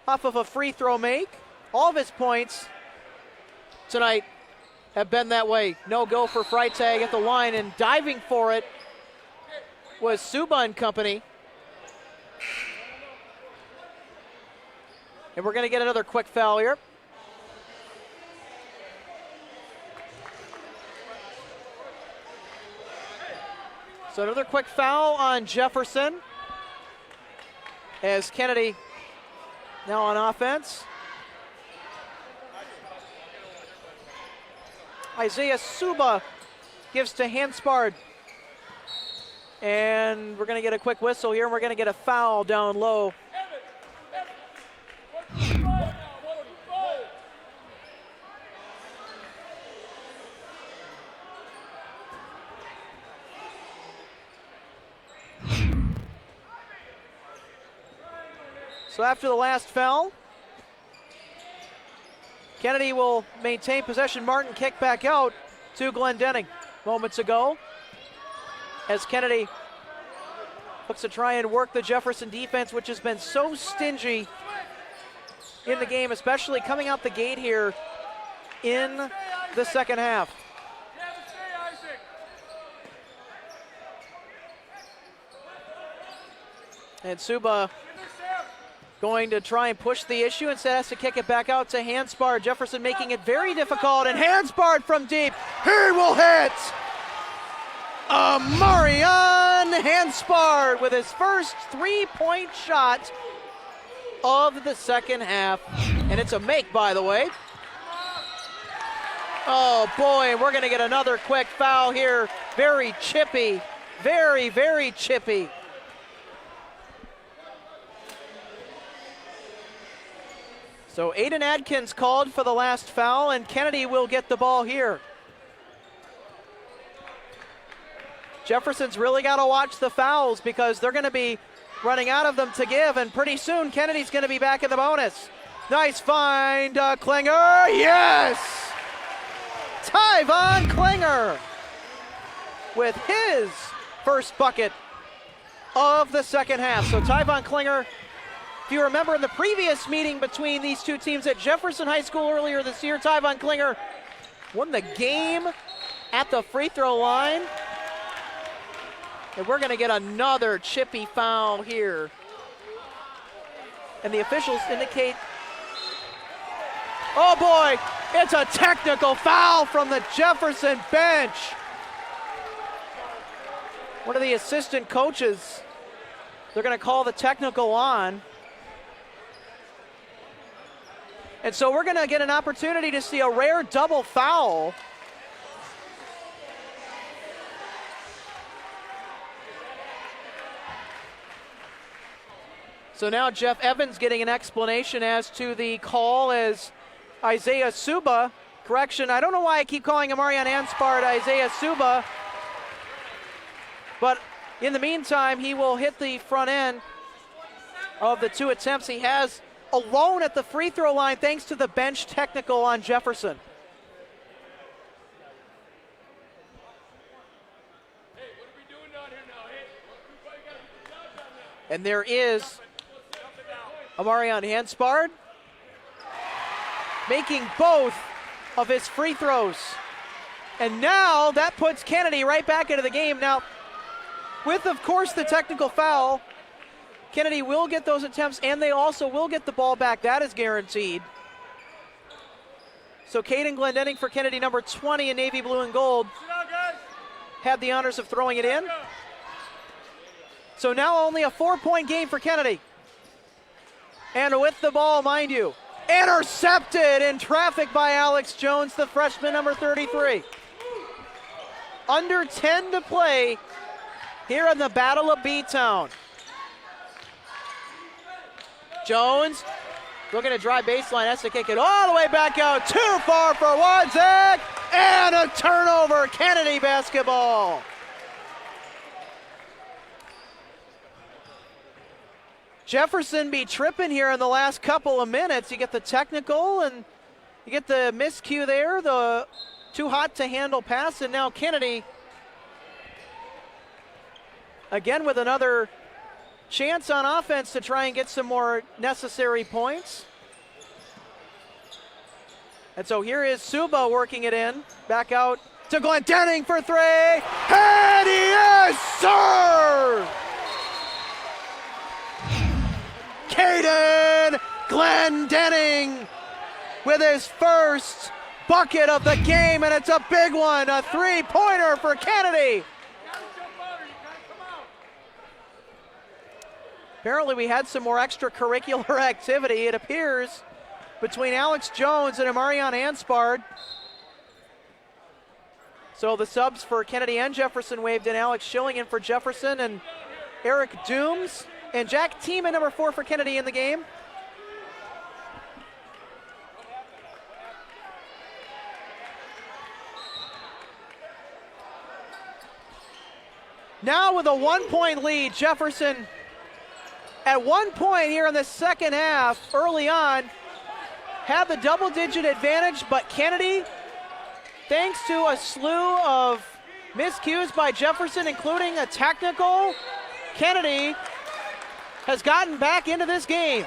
off of a free throw make. All of his points tonight have been that way. No go for Freitag at the line, and diving for it was Suba and company. And we're going to get another quick foul here. So another quick foul on Jefferson as Kennedy now on offense. Isaiah Suba gives to Hanspard. And we're going to get a quick whistle here, and we're going to get a foul down low. So after the last foul, Kennedy will maintain possession. Martin kicked back out to Glendenning moments ago as Kennedy looks to try and work the Jefferson defense, which has been so stingy in the game, especially coming out the gate here in the second half. And Suba going to try and push the issue. Instead has to kick it back out to Hanspard. Jefferson making it very difficult, and Hanspard from deep. He will hit! Marion Hanspard with his first three-point shot of the second half. And it's a make, by the way. Oh boy, we're gonna get another quick foul here. Very chippy, very, very chippy. So Aiden Adkins called for the last foul, and Kennedy will get the ball here. Jefferson's really got to watch the fouls because they're going to be running out of them to give, and pretty soon Kennedy's going to be back in the bonus. Nice find, Klinger, yes! Tyvon Klinger with his first bucket of the second half. So Tyvon Klinger, if you remember in the previous meeting between these two teams at Jefferson High School earlier this year, Tyvon Klinger won the game at the free throw line. And we're going to get another chippy foul here. And the officials indicate, oh boy, it's a technical foul from the Jefferson bench. One of the assistant coaches, they're going to call the technical on. And so we're going to get an opportunity to see a rare double foul. So now Jeff Evans getting an explanation as to the call as Isaiah Suba, correction, I don't know why I keep calling him Marion Hanspard, Isaiah Suba, but in the meantime, he will hit the front end of the two attempts he has alone at the free throw line thanks to the bench technical on Jefferson. Hey, what are we doing down here now? Hey, And there is Amarion Hanspard making both of his free throws. And now that puts Kennedy right back into the game. Now, with, of course, the technical foul, Kennedy will get those attempts, and they also will get the ball back. That is guaranteed. So Caden Glendenning for Kennedy, number 20 in navy blue and gold, had the honors of throwing it in. So now only a 4-point game for Kennedy. And with the ball, mind you, intercepted in traffic by Alex Jones, the freshman, number 33. Under 10 to play here in the Battle of B-Town. Jones looking to drive baseline, has to kick it all the way back out. Too far for Wadzak, and a turnover, Kennedy basketball. Jefferson be tripping here in the last couple of minutes. You get the technical and you get the miscue there, the too hot to handle pass, and now Kennedy again with another chance on offense to try and get some more necessary points. And so here is Suba working it in, back out to Glendenning for three, and he is served! Caden Glendenning with his first bucket of the game, and it's a big one, a three-pointer for Kennedy. Apparently we had some more extracurricular activity, it appears, between Alex Jones and Amarion Hanspard. So the subs for Kennedy and Jefferson waved in. Alex Schilling in for Jefferson, and Eric Dooms and Jack Teeman, number 4 for Kennedy, in the game. Now with a 1-point lead, Jefferson at 1 point here in the second half, early on, had the double-digit advantage, but Kennedy, thanks to a slew of miscues by Jefferson, including a technical, Kennedy has gotten back into this game.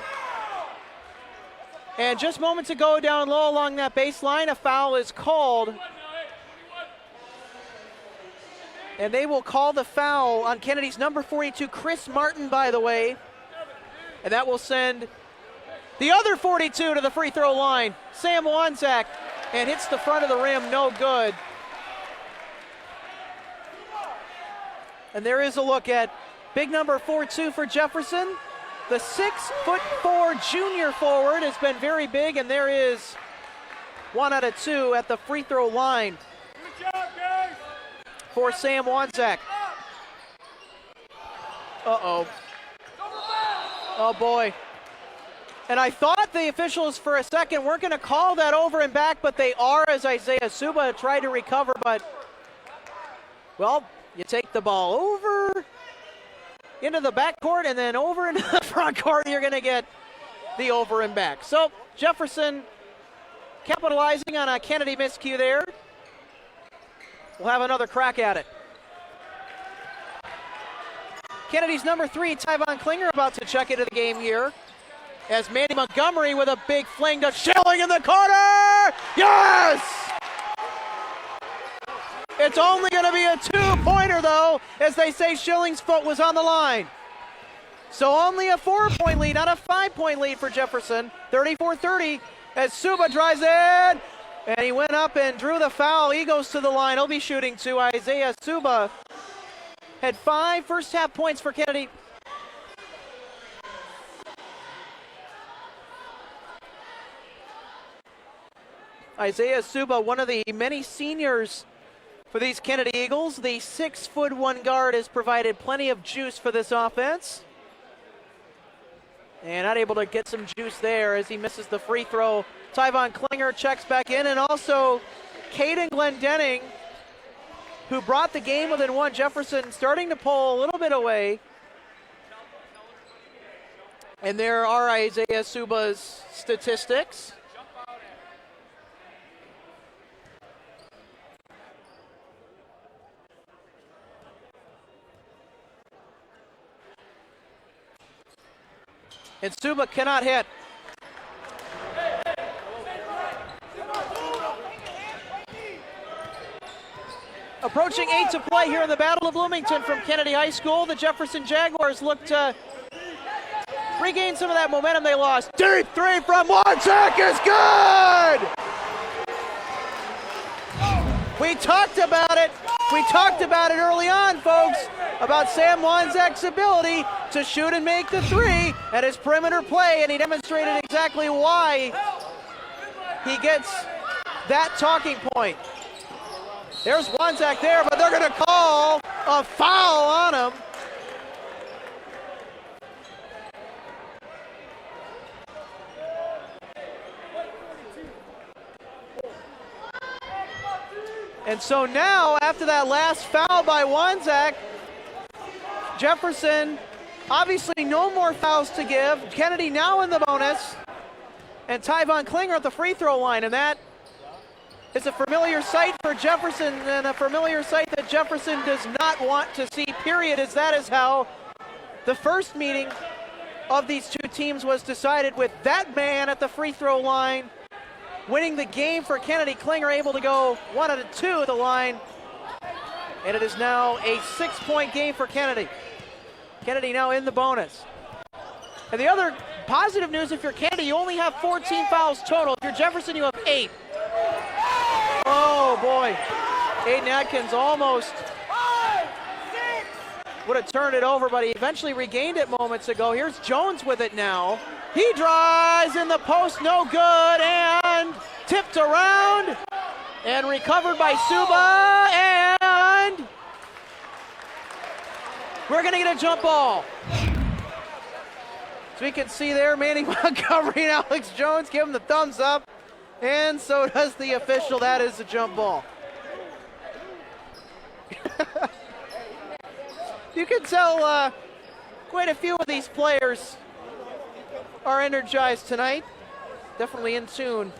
And just moments ago, down low along that baseline, a foul is called. And they will call the foul on Kennedy's number 42, Chris Martin, by the way. And that will send The other 42 to the free throw line. Sam Wanzak, and hits the front of the rim, no good. And there is a look at big number 4-2 for Jefferson. The 6'4" junior forward has been very big, and there is 1 out of 2 at the free throw line for Sam Wanzak. Uh-oh. Oh, boy. And I thought the officials for a second weren't going to call that over and back, but they are, as Isaiah Suba tried to recover. But, well, you take the ball over into the backcourt and then over into the front court, you're going to get the over and back. So Jefferson capitalizing on a Kennedy miscue there. We'll have another crack at it. Kennedy's number 3, Tyvon Klinger, about to check into the game here, as Manny Montgomery with a big fling to Schilling in the corner. Yes! It's only going to be a 2-pointer, though, as they say Schilling's foot was on the line. So only a 4-point lead, not a 5-point lead for Jefferson. 34-30 as Suba drives in, and he went up and drew the foul. He goes to the line. He'll be shooting 2. Isaiah Suba had 5 first-half points for Kennedy. Isaiah Suba, one of the many seniors for these Kennedy Eagles. The 6'1" guard has provided plenty of juice for this offense. And not able to get some juice there as he misses the free throw. Tyvon Klinger checks back in, and also Caden Glendenning, who brought the game within 1. Jefferson starting to pull a little bit away. And there are Isaiah Suba's statistics. And Suba cannot hit. Approaching 8 to play here in the Battle of Bloomington from Kennedy High School. The Jefferson Jaguars look to regain some of that momentum they lost. Deep 3 from Wanzak is good! We talked about it. We talked about it early on, folks, about Sam Wanzak's ability to shoot and make the 3 at his perimeter play, and he demonstrated exactly why he gets that talking point. There's Wanzak there, but they're going to call a foul on him. And so now, after that last foul by Wanzak, Jefferson, obviously no more fouls to give. Kennedy now in the bonus, and Tyvon Klinger at the free throw line, and that is a familiar sight for Jefferson, and a familiar sight that Jefferson does not want to see, period, as that is how the first meeting of these two teams was decided, with that man at the free throw line winning the game for Kennedy. Klinger able to go 1 out of 2 at the line, and it is now a 6-point game for Kennedy. Kennedy now in the bonus. And the other positive news, if you're Kennedy, you only have 14 fouls total. If you're Jefferson, you have 8. Oh boy, Aiden Atkins almost would have turned it over, but he eventually regained it moments ago. Here's Jones with it now. He drives in the post, no good, and tipped around and recovered by Suba, and we're going to get a jump ball. So we can see there, Manny Montgomery and Alex Jones give him the thumbs up, and so does the official. That is a jump ball. You can tell quite a few of these players are energized tonight. Definitely in tune.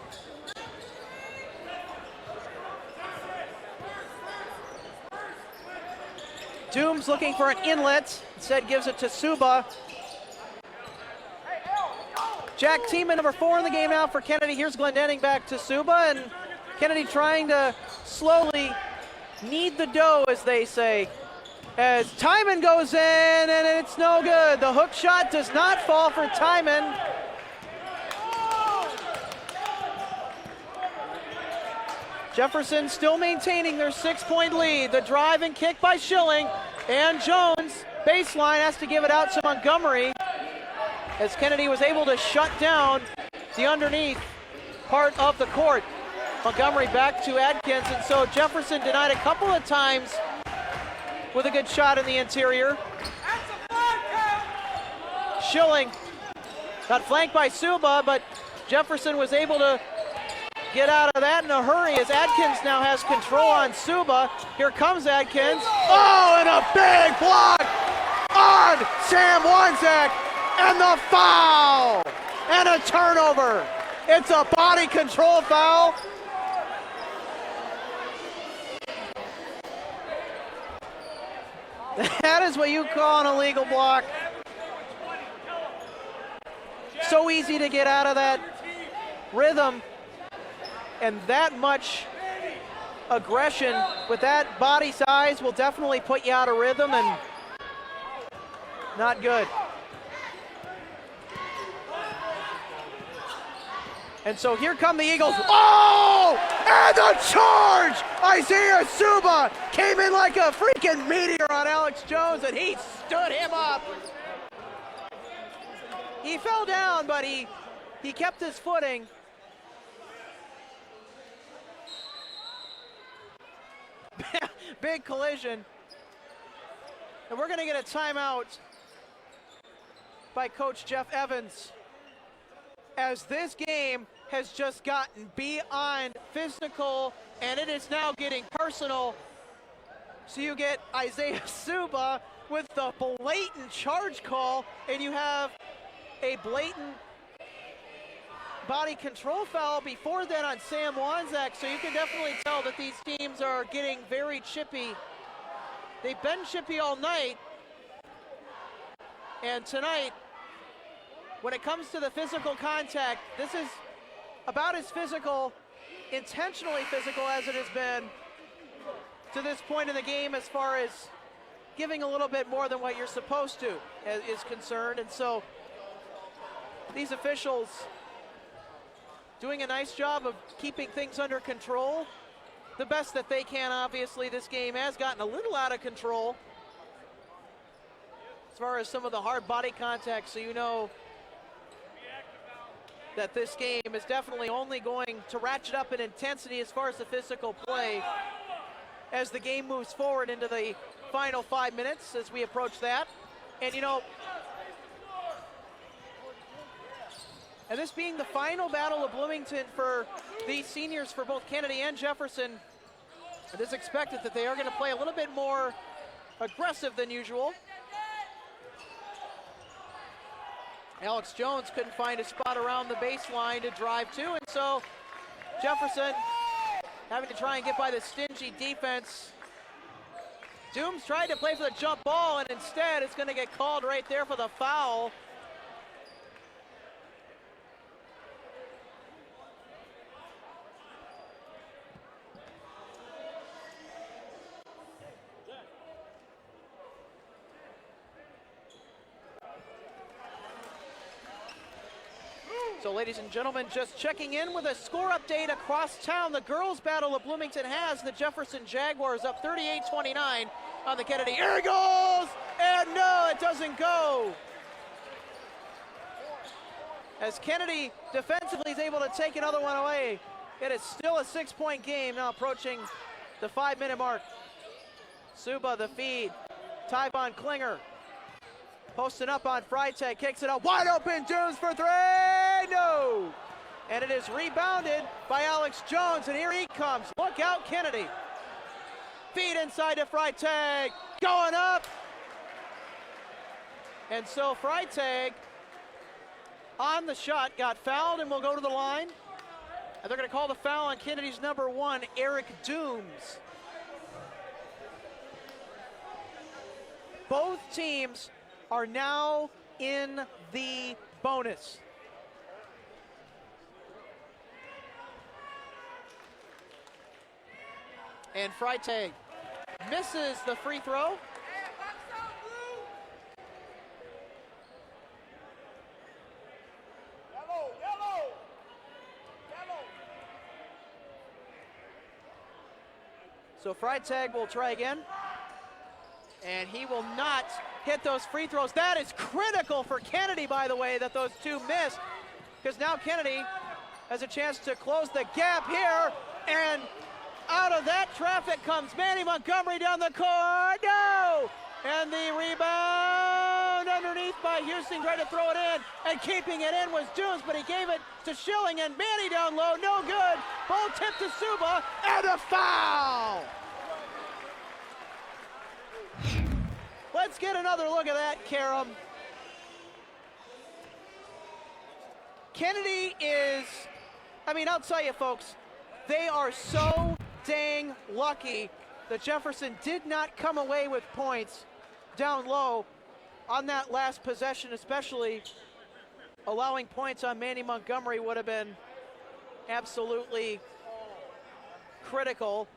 Dooms looking for an inlet. Instead gives it to Suba. Jack Tiemann, number 4 in the game now for Kennedy. Here's Glendenning back to Suba, and Kennedy trying to slowly knead the dough, as they say, as Tiemann goes in, and it's no good. The hook shot does not fall for Tiemann. Jefferson still maintaining their 6-point lead. The drive and kick by Schilling, and Jones, baseline, has to give it out to Montgomery as Kennedy was able to shut down the underneath part of the court. Montgomery back to Adkins, and so Jefferson denied a couple of times with a good shot in the interior. Schilling got flanked by Suba, but Jefferson was able to get out of that in a hurry as Adkins now has control on Suba. Here comes Adkins. Oh, and a big block on Sam Wanzek, and the foul, and a turnover. It's a body control foul. That is what you call an illegal block. So easy to get out of that rhythm, and that much aggression with that body size will definitely put you out of rhythm, and not good. And so here come the Eagles. Oh! And the charge! Isaiah Suba came in like a freaking meteor on Alex Jones, and he stood him up. He fell down, but he kept his footing. Big collision. And we're going to get a timeout by Coach Jeff Evans, as this game has just gotten beyond physical, and it is now getting personal. So you get Isaiah Suba with the blatant charge call, and you have a blatant body control foul before that on Sam Wanzek. So you can definitely tell that these teams are getting very chippy. They've been chippy all night, and tonight, when it comes to the physical contact, this is about as physical, intentionally physical as it has been to this point in the game, as far as giving a little bit more than what you're supposed to is concerned. And so these officials doing a nice job of keeping things under control, the best that they can. Obviously, this game has gotten a little out of control as far as some of the hard body contact, so you know that this game is definitely only going to ratchet up in intensity as far as the physical play as the game moves forward into the final 5 minutes as we approach that. And you know, and this being the final battle of Bloomington for these seniors for both Kennedy and Jefferson, it is expected that they are going to play a little bit more aggressive than usual. Alex Jones couldn't find a spot around the baseline to drive to, and so Jefferson having to try and get by the stingy defense. Dooms tried to play for the jump ball, and instead it's going to get called right there for the foul. So ladies and gentlemen, just checking in with a score update across town. The girls' battle of Bloomington has the Jefferson Jaguars up 38-29 on the Kennedy Eagles, and no, it doesn't go. As Kennedy defensively is able to take another one away, it is still a 6-point game, now approaching the 5-minute mark. Suba, the feed, Tyvon Klinger posting up on Freitag, kicks it up, wide open, Jones for 3, no! And it is rebounded by Alex Jones, and here he comes. Look out, Kennedy. Feed inside to Freitag, going up. And so Freitag on the shot got fouled and will go to the line. And they're gonna call the foul on Kennedy's number 1, Eric Dooms. Both teams are now in the bonus. And Freitag misses the free throw. So Freitag will try again. And he will not hit those free throws. That is critical for Kennedy, by the way, that those two missed. Because now Kennedy has a chance to close the gap here. And out of that traffic comes Manny Montgomery down the court. No! And the rebound underneath by Houston, tried to throw it in. And keeping it in was Dunes, but he gave it to Schilling, and Manny down low, no good. Ball tipped to Suba, and a foul! Let's get another look at that, Karam. Kennedy is, I mean, I'll tell you folks, they are so dang lucky that Jefferson did not come away with points down low on that last possession, especially allowing points on Manny Montgomery would have been absolutely critical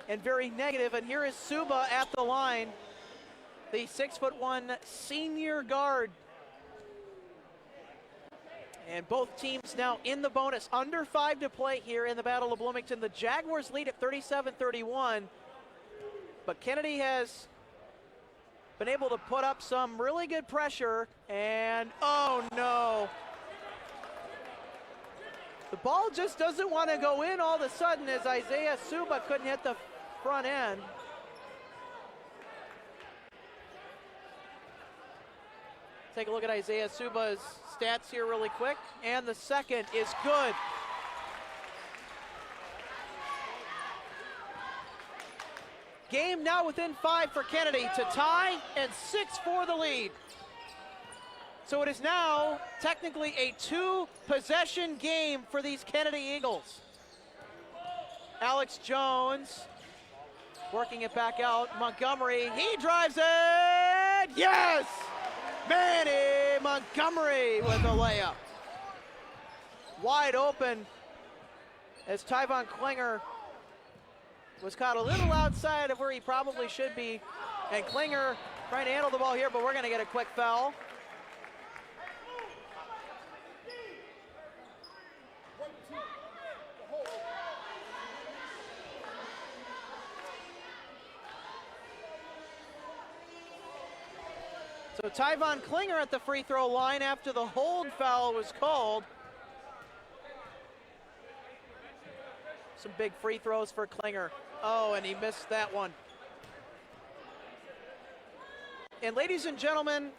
and very negative. And here is Suba at the line, the 6'1" senior guard. And both teams now in the bonus, under 5 to play here in the Battle of Bloomington. The Jaguars lead at 37-31, but Kennedy has been able to put up some really good pressure, and oh no. The ball just doesn't want to go in all of a sudden as Isaiah Suba couldn't hit the front end. Take a look at Isaiah Suba's stats here really quick, and the second is good. Game now within 5 for Kennedy to tie and 6 for the lead. So it is now technically a 2-possession game for these Kennedy Eagles. Alex Jones working it back out. Montgomery, he drives it, yes! Manny Montgomery with the layup. Wide open as Tyvon Klinger was caught a little outside of where he probably should be. And Klinger trying to handle the ball here, but we're going to get a quick foul. So Tyvon Klinger at the free throw line after the hold foul was called. Some big free throws for Klinger. Oh, and he missed that one. And ladies and gentlemen,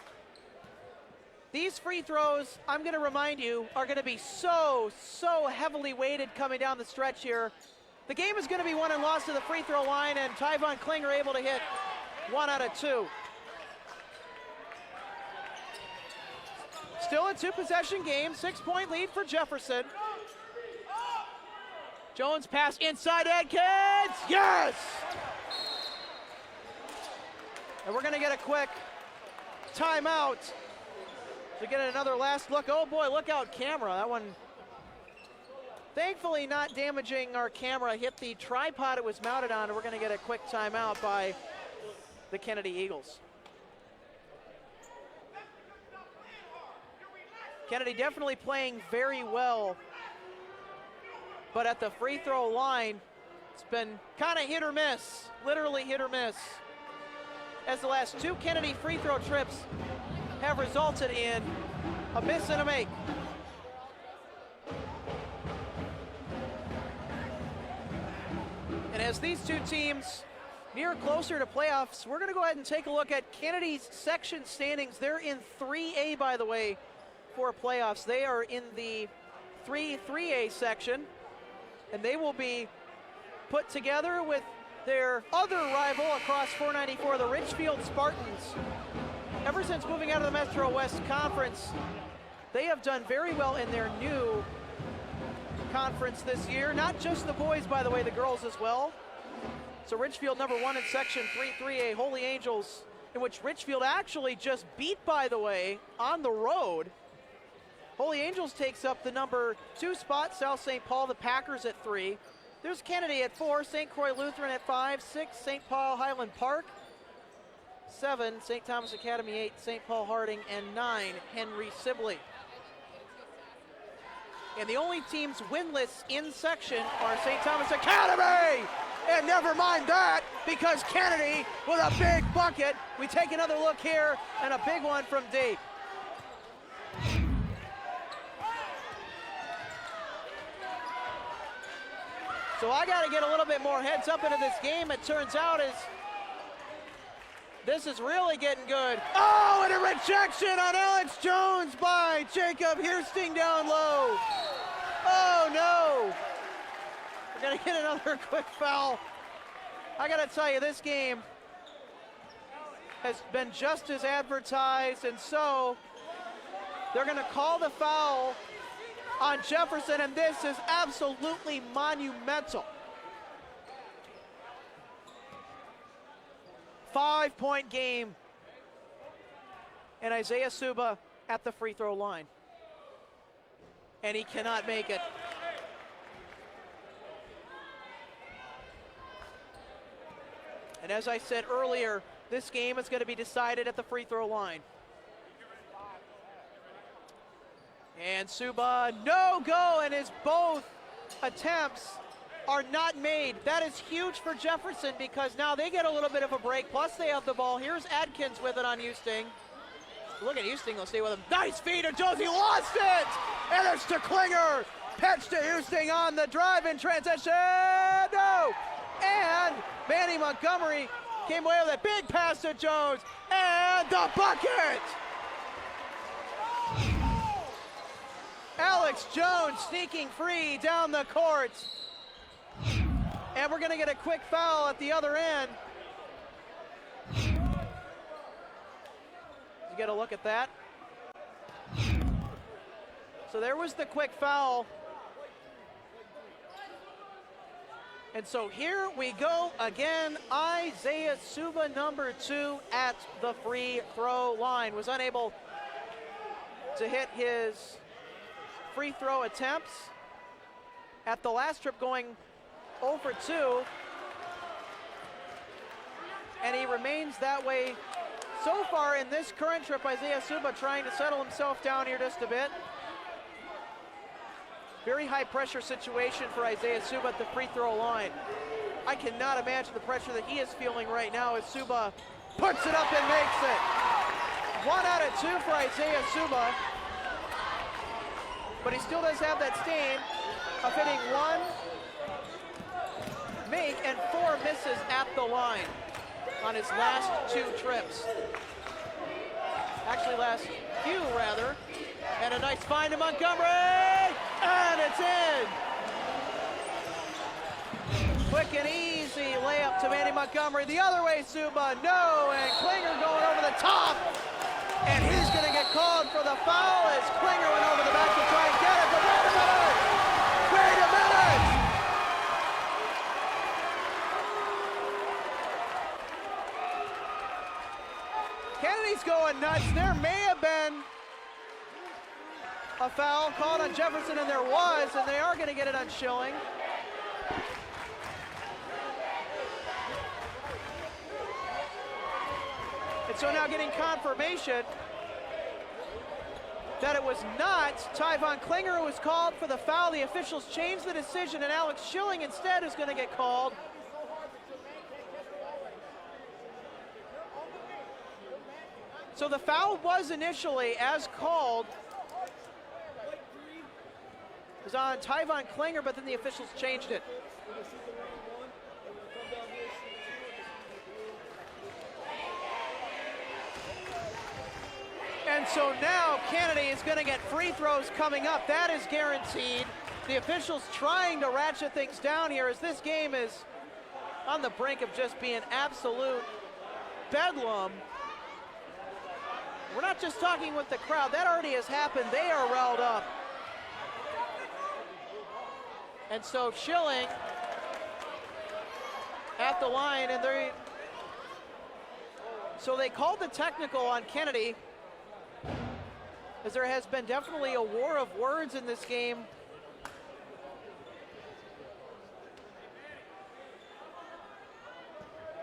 these free throws, I'm going to remind you, are going to be so heavily weighted coming down the stretch here. The game is going to be won and lost to the free throw line, and Tyvon Klinger able to hit 1 out of 2. Still a 2-possession game, 6-point lead for Jefferson. Jones pass inside Adkins, yes! And we're gonna get a quick timeout to get another last look. Oh boy, look out camera, that one thankfully not damaging our camera, hit the tripod it was mounted on, and we're gonna get a quick timeout by the Kennedy Eagles. Kennedy definitely playing very well, but at the free throw line, it's been kind of hit or miss, literally hit or miss, as the last 2 Kennedy free throw trips have resulted in a miss and a make. And as these two teams near closer to playoffs, we're going to go ahead and take a look at Kennedy's section standings. They're in 3A, by the way, for playoffs. They are in the 3A section, and they will be put together with their other rival across 494, the Richfield Spartans. Ever since moving out of the Metro West Conference, they have done very well in their new conference this year. Not just the boys, by the way, the girls as well. So Richfield number 1 in section 3A, Holy Angels, in which Richfield actually just beat, by the way, on the road. Holy Angels takes up the number 2 spot, South St. Paul, the Packers at 3. There's Kennedy at 4, St. Croix Lutheran at 5, 6, St. Paul Highland Park, 7, St. Thomas Academy 8, St. Paul Harding, and 9, Henry Sibley. And the only teams winless in section are St. Thomas Academy And never mind that, because Kennedy with a big bucket. We take another look here, and a big one from deep. So I got to get a little bit more heads up into this game. It turns out this is really getting good. Oh, and a rejection on Alex Jones by Jacob Hiersting down low. Oh, no. We're going to get another quick foul. I got to tell you, this game has been just as advertised, and so they're going to call the foul on Jefferson, and this is absolutely monumental. 5-point game, and Isaiah Suba at the free throw line, and he cannot make it. And as I said earlier, this game is going to be decided at the free throw line. And Suba, no go, and his both attempts are not made. That is huge for Jefferson because now they get a little bit of a break, plus they have the ball. Here's Adkins with it on Hiersting. Look at Hiersting, they'll stay with him. Nice feed, and Josie lost it! And it's to Klinger. Pitch to Hiersting on the drive in transition, no! And Manny Montgomery came away with a big pass to Jones, and the bucket! Alex Jones sneaking free down the court. And we're going to get a quick foul at the other end. You get a look at that. So there was the quick foul. And so here we go again. Isaiah Suba, number 2, at the free throw line. Was unable to hit his free throw attempts at the last trip, going 0 for 2, and he remains that way so far in this current trip. Isaiah Suba trying to settle himself down here just a bit. Very high pressure situation for Isaiah Suba at the free throw line. I cannot imagine the pressure that he is feeling right now as Suba puts it up and makes it. 1 out of 2 for Isaiah Suba. But he still does have that stain of hitting 1 make and 4 misses at the line on his last 2 trips. Actually, last few, rather. And a nice find to Montgomery, and it's in. Quick and easy layup to Manny Montgomery. The other way, Suba, no, and Klinger going over the top. And he's going to get called for the foul as Klinger went over the back to try and get it. But wait a minute! Wait a minute! Kennedy's going nuts. There may have been a foul called on Jefferson, and there was, and they are going to get it on Schilling. And so now getting confirmation that it was not Tyvon Klinger who was called for the foul. The officials changed the decision, and Alex Schilling instead is going to get called. So the foul was initially, as called, was on Tyvon Klinger, but then the officials changed it. And so now Kennedy is going to get free throws coming up. That is guaranteed. The officials trying to ratchet things down here as this game is on the brink of just being absolute bedlam. We're not just talking with the crowd. That already has happened. They are riled up. And so Schilling at the line, and so they called the technical on Kennedy, as there has been definitely a war of words in this game.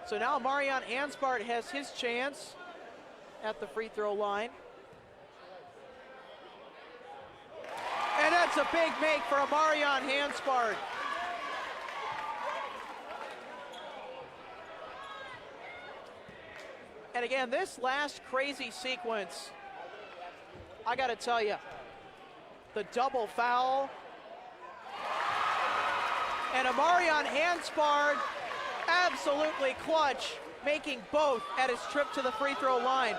So now Marion Anspart has his chance at the free throw line. And that's a big make for Marion Anspart. And again, this last crazy sequence, I got to tell you, the double foul. And Amarion Hanspard, absolutely clutch, making both at his trip to the free throw line.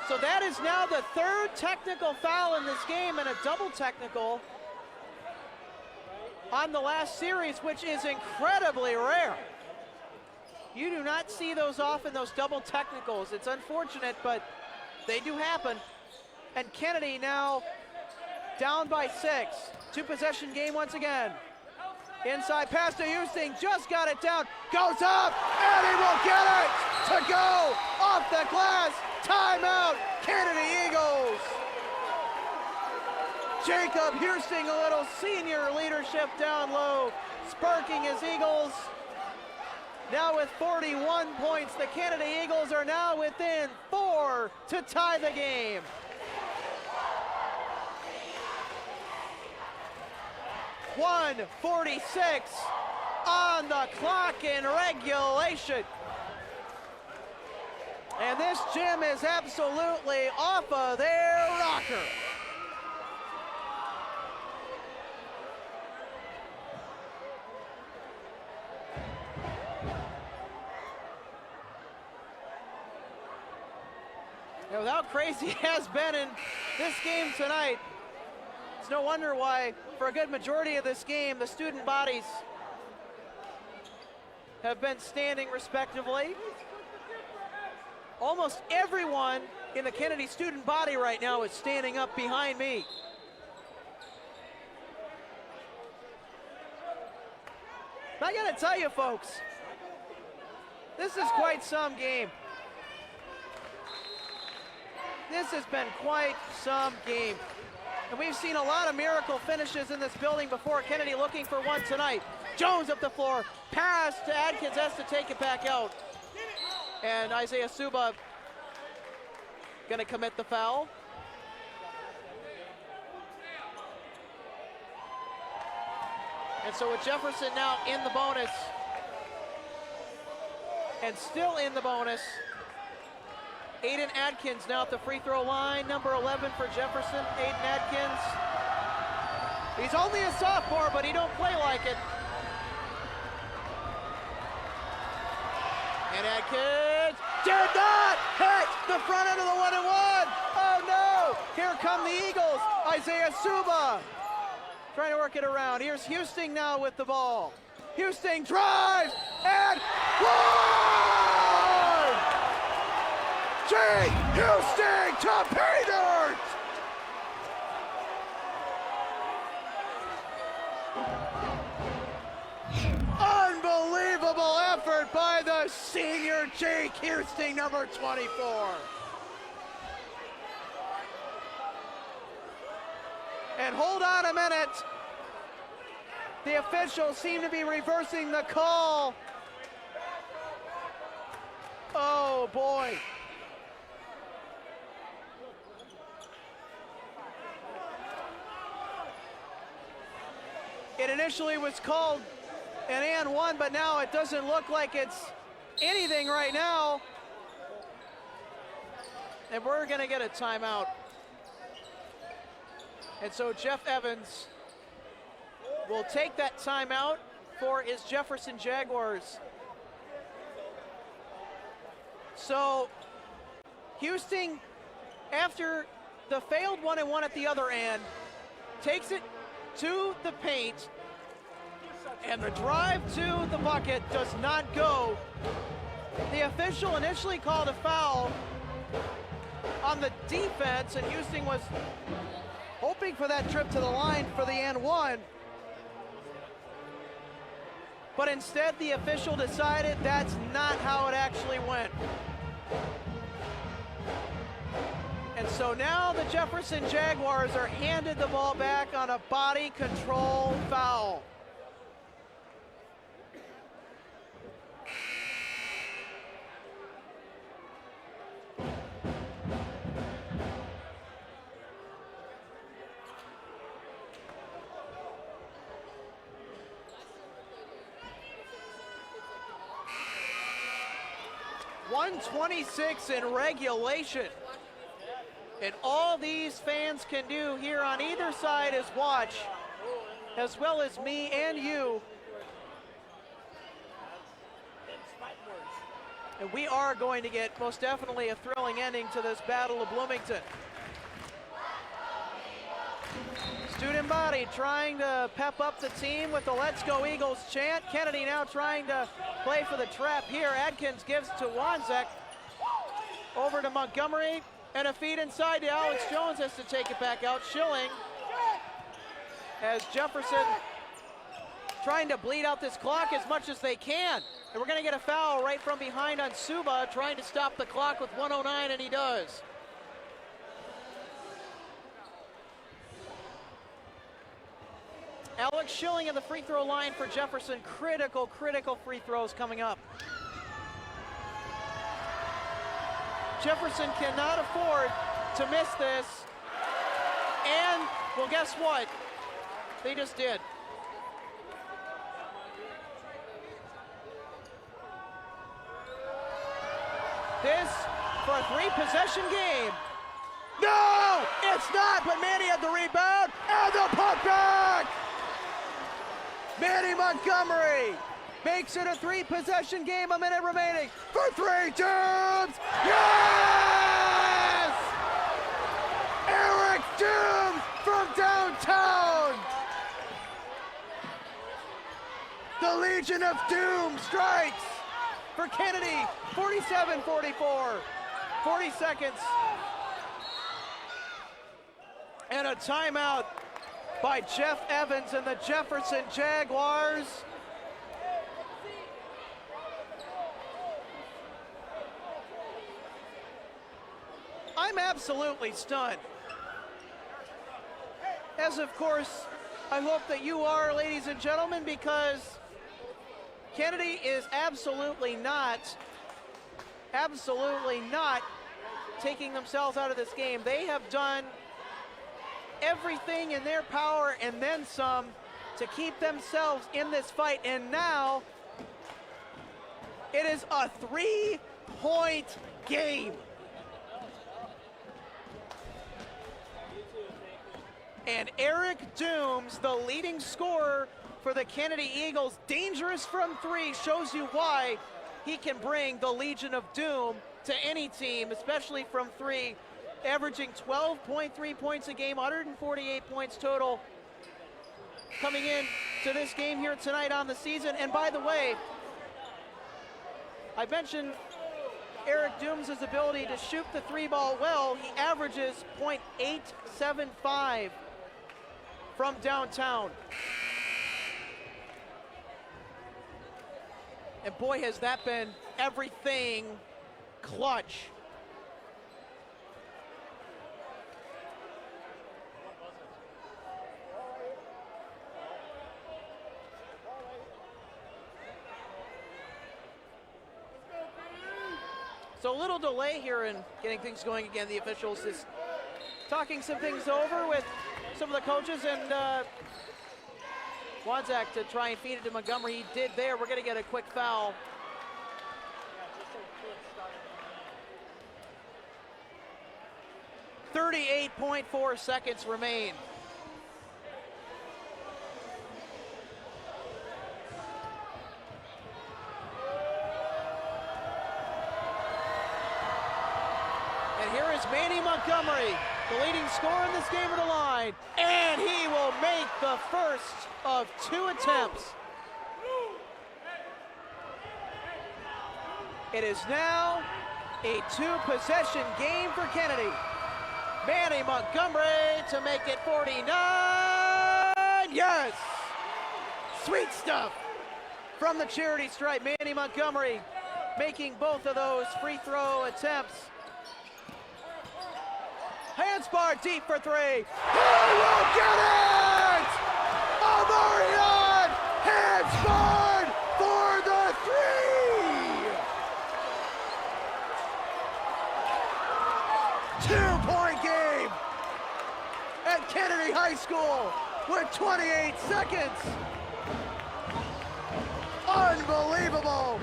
So that is now the third technical foul in this game and a double technical on the last series, which is incredibly rare. You do not see those often, those double technicals. It's unfortunate, but they do happen. And Kennedy now down by 6. 2-possession game once again. Inside pass to Houston, just got it down, goes up, and he will get it to go off the glass. Timeout, Kennedy Eagles. Jacob Houston, a little senior leadership down low, sparking his Eagles. Now with 41 points, the Kennedy Eagles are now within 4 to tie the game. .146 on the clock in regulation. And this gym is absolutely off of their rocker. And with how crazy it has been in this game tonight, it's no wonder why, for a good majority of this game, the student bodies have been standing respectively. Almost everyone in the Kennedy student body right now is standing up behind me. I gotta tell you folks, this is quite some game. This has been quite some game. And we've seen a lot of miracle finishes in this building before. Kennedy looking for one tonight. Jones up the floor, pass to Adkins, has to take it back out. And Isaiah Suba gonna commit the foul. And so with Jefferson now in the bonus, and still in the bonus, Aiden Adkins now at the free throw line, number 11 for Jefferson, Aiden Adkins. He's only a sophomore, but he don't play like it. And Adkins did not hit the front end of the 1-and-1. Oh no, here come the Eagles. Isaiah Suba trying to work it around. Here's Houston now with the ball. Houston drives and one! Jay Houston to pay dirt! Unbelievable effort by the senior Jake Houston, number 24. And hold on a minute. The officials seem to be reversing the call. Oh boy. It initially was called an and one, but now it doesn't look like it's anything right now. And we're gonna get a timeout. And so Jeff Evans will take that timeout for his Jefferson Jaguars. So Houston, after the failed 1-and-1 at the other end, takes it to the paint, and the drive to the bucket does not go. The official initially called a foul on the defense, and Houston was hoping for that trip to the line for the and one. But instead, the official decided that's not how it actually went. And so now the Jefferson Jaguars are handed the ball back on a body control foul. 126 in regulation. And all these fans can do here on either side is watch, as well as me and you. And we are going to get most definitely a thrilling ending to this Battle of Bloomington. Student body trying to pep up the team with the Let's Go Eagles chant. Kennedy now trying to play for the trap here. Adkins gives to Wanzek. Over to Montgomery. And a feed inside to Alex Jones, has to take it back out. Schilling as Jefferson trying to bleed out this clock as much as they can. And we're going to get a foul right from behind on Suba, trying to stop the clock with 1:09, and he does. Alex Schilling at the free throw line for Jefferson. Critical free throws coming up. Jefferson cannot afford to miss this. And, well, guess what? They just did. This for a 3-possession game. No, it's not, but Manny had the rebound and the putback. Manny Montgomery makes it a 3-possession game, a minute remaining for 3 Dooms. Yes! Eric Dooms from downtown. The Legion of Doom strikes for Kennedy, 47-44, 40 seconds. And a timeout by Jeff Evans and the Jefferson Jaguars. I'm absolutely stunned. As of course, I hope that you are, ladies and gentlemen, because Kennedy is absolutely not taking themselves out of this game. They have done everything in their power and then some to keep themselves in this fight, and now it is a 3-point game. And Eric Dooms, the leading scorer for the Kennedy Eagles, dangerous from 3, shows you why he can bring the Legion of Doom to any team, especially from 3, averaging 12.3 points a game, 148 points total coming in to this game here tonight on the season. And by the way, I mentioned Eric Dooms' ability to shoot the 3-ball well. He averages .875 from downtown. And boy, has that been everything clutch. So a little delay here in getting things going again. The officials is talking some things over with some of the coaches, and Wanzak to try and feed it to Montgomery. He did there. We're going to get a quick foul. .4 seconds remain. And here is Manny Montgomery, the leading scorer in this game, of the line, and he will make the first of 2 attempts. It is now a 2-possession game for Kennedy. Manny Montgomery to make it 49. Yes! Sweet stuff from the charity stripe. Manny Montgomery making both of those free throw attempts. Handspar deep for 3. He will get it! Amarian Handspar for the 3! 2-point game at Kennedy High School with 28 seconds. Unbelievable.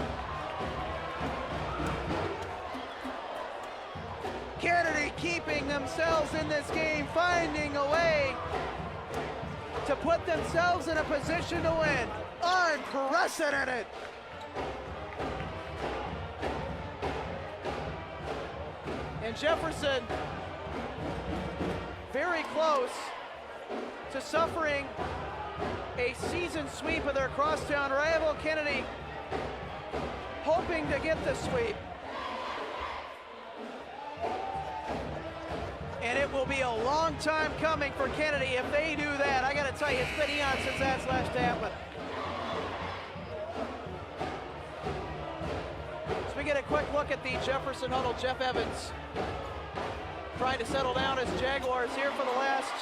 Kennedy keeping themselves in this game, finding a way to put themselves in a position to win. Unprecedented. And Jefferson very close to suffering a season sweep of their crosstown rival. Kennedy hoping to get the sweep. And it will be a long time coming for Kennedy if they do that. I got to tell you, it's been eons since that's last happened. So we get a quick look at the Jefferson huddle. Jeff Evans trying to settle down as Jaguars here for the last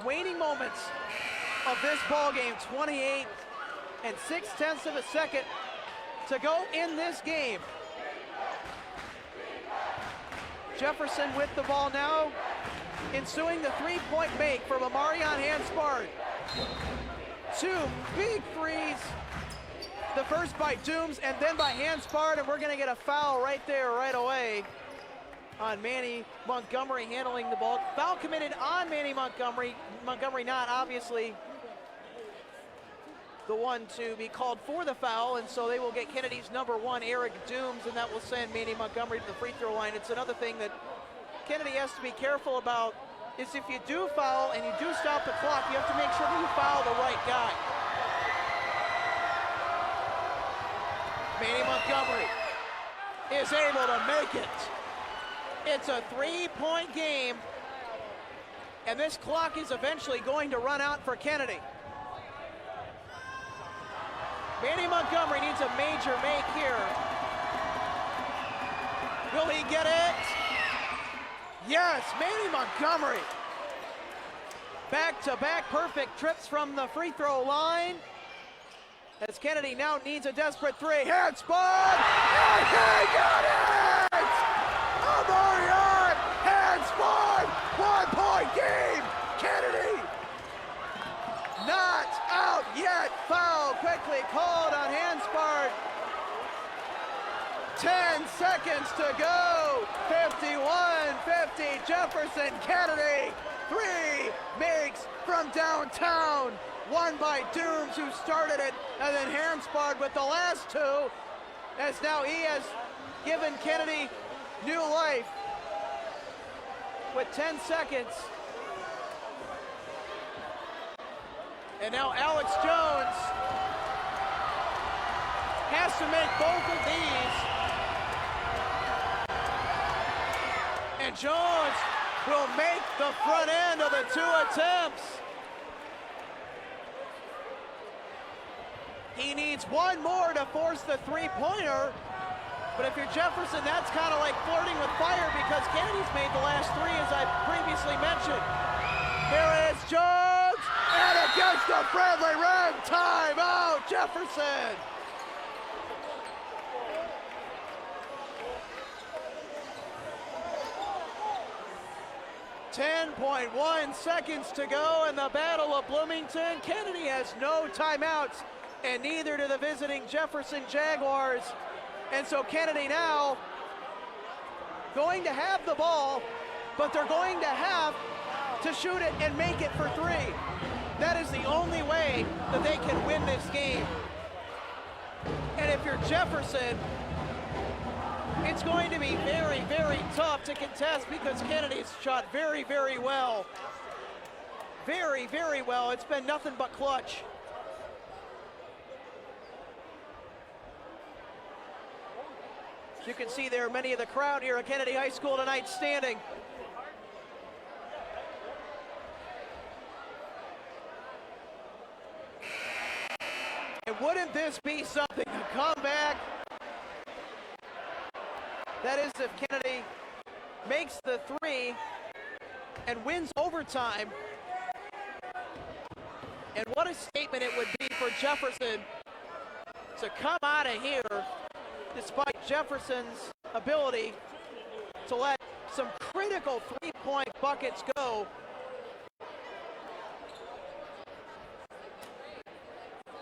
waning moments of this ball game. 28 and 6/10 of a second to go in this game. Jefferson with the ball now, ensuing the three-point make from Amarion Hanspard. Two big threes. The first by Dooms and then by Hanspard, and we're going to get a foul right there right away on Manny Montgomery handling the ball. Foul committed on Manny Montgomery. Montgomery not obviously the one to be called for the foul, and so they will get Kennedy's number one, Eric Dooms, and that will send Manny Montgomery to the free throw line. It's another thing that Kennedy has to be careful about, is if you do foul and you do stop the clock, you have to make sure that you foul the right guy. Manny Montgomery is able to make it. It's a three-point game, and this clock is eventually going to run out for Kennedy. Manny Montgomery needs a major make here. Will he get it? Yes, Manny Montgomery. Back-to-back perfect trips from the free throw line. As Kennedy now needs a desperate three. Hanspard! And he got it! Amarion Hanspard! 1-point game! Kennedy not out yet. Foul quickly called on Hanspard. 10 seconds to go. 51-50. Jefferson Kennedy. Three makes from downtown. One by Dooms, who started it, and then Hanspard with the last two, as now he has given Kennedy new life with 10 seconds. And now Alex Jones has to make both of these. And Jones will make the front end of the two attempts. He needs one more to force the three-pointer. But if you're Jefferson, that's kind of like flirting with fire, because Kennedy's made the last three, as I previously mentioned. Here is Jones, and it gets the friendly rim. Timeout, Jefferson. .1 seconds to go in the Battle of Bloomington. Kennedy has no timeouts, and neither do the visiting Jefferson Jaguars. And so Kennedy now going to have the ball, but they're going to have to shoot it and make it for three. That is the only way that they can win this game. And if you're Jefferson, it's going to be very, very tough to contest, because Kennedy's shot very, very well. Very, very well. It's been nothing but clutch. As you can see there, many of the crowd here at Kennedy High School tonight standing. And wouldn't this be something to come back? That is, if Kennedy makes the three and wins overtime. And what a statement it would be for Jefferson to come out of here, despite Jefferson's ability to let some critical three-point buckets go.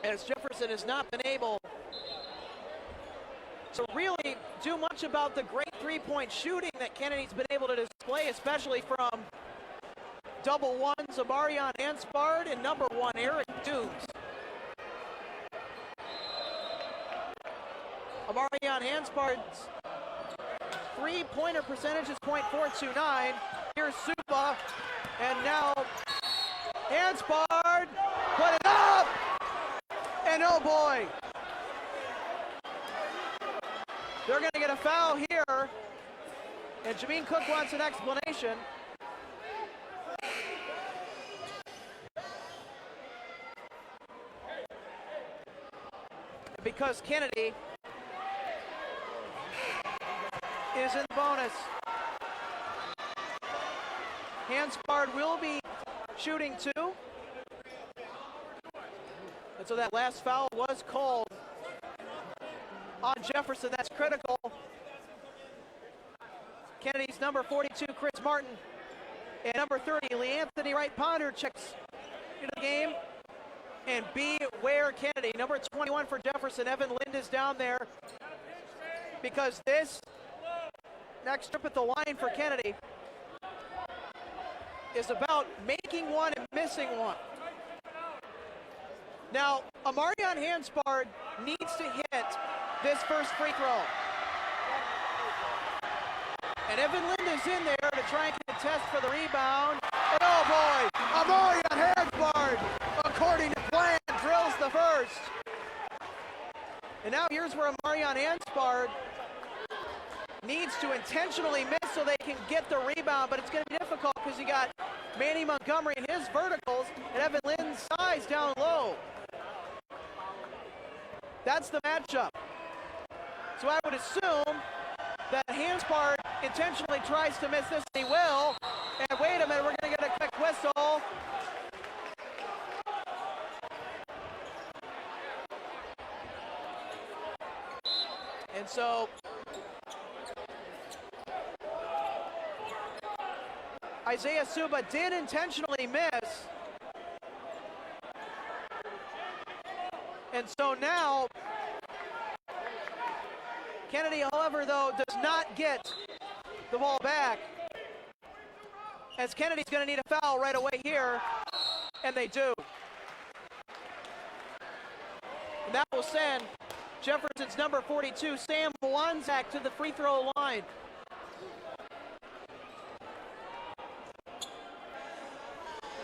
As Jefferson has not been able to really do much about the great three-point shooting that Kennedy's been able to display, especially from double ones, Amarion Hanspard and number 1, Eric Dooms. Amarion Hanspard's three-pointer percentage is .429. Here's Supa, and now Hanspard put it up, and oh boy, they're going to get a foul here, and Jameen Cook wants an explanation. Because Kennedy is in the bonus. Hanspard will be shooting 2. And so that last foul was called on Jefferson. That's critical. Kennedy's number 42, Chris Martin, and number 30, Lee Anthony Wright Ponder checks into the game. And beware Kennedy, number 21 for Jefferson, Evan Lind is down there, because this next trip at the line for Kennedy is about making one and missing one. Now, Amarion Hanspard needs to hit this first free throw. And Evan Lind is in there to try and contest for the rebound. And oh boy, Amarion Hanspard, according to plan, drills the first. And now here's where Amarion Hanspard needs to intentionally miss so they can get the rebound, but it's going to be difficult because you got Manny Montgomery and his verticals and Evan Lind's size down low. That's the matchup. So I would assume that Hanspard intentionally tries to miss this, and he will. And wait a minute, we're going to get a quick whistle. And so Isaiah Suba did intentionally miss. And so now Kennedy, however, though, does not get the ball back, as Kennedy's going to need a foul right away here, and they do. And that will send Jefferson's number 42, Sam Wanzak, to the free throw line.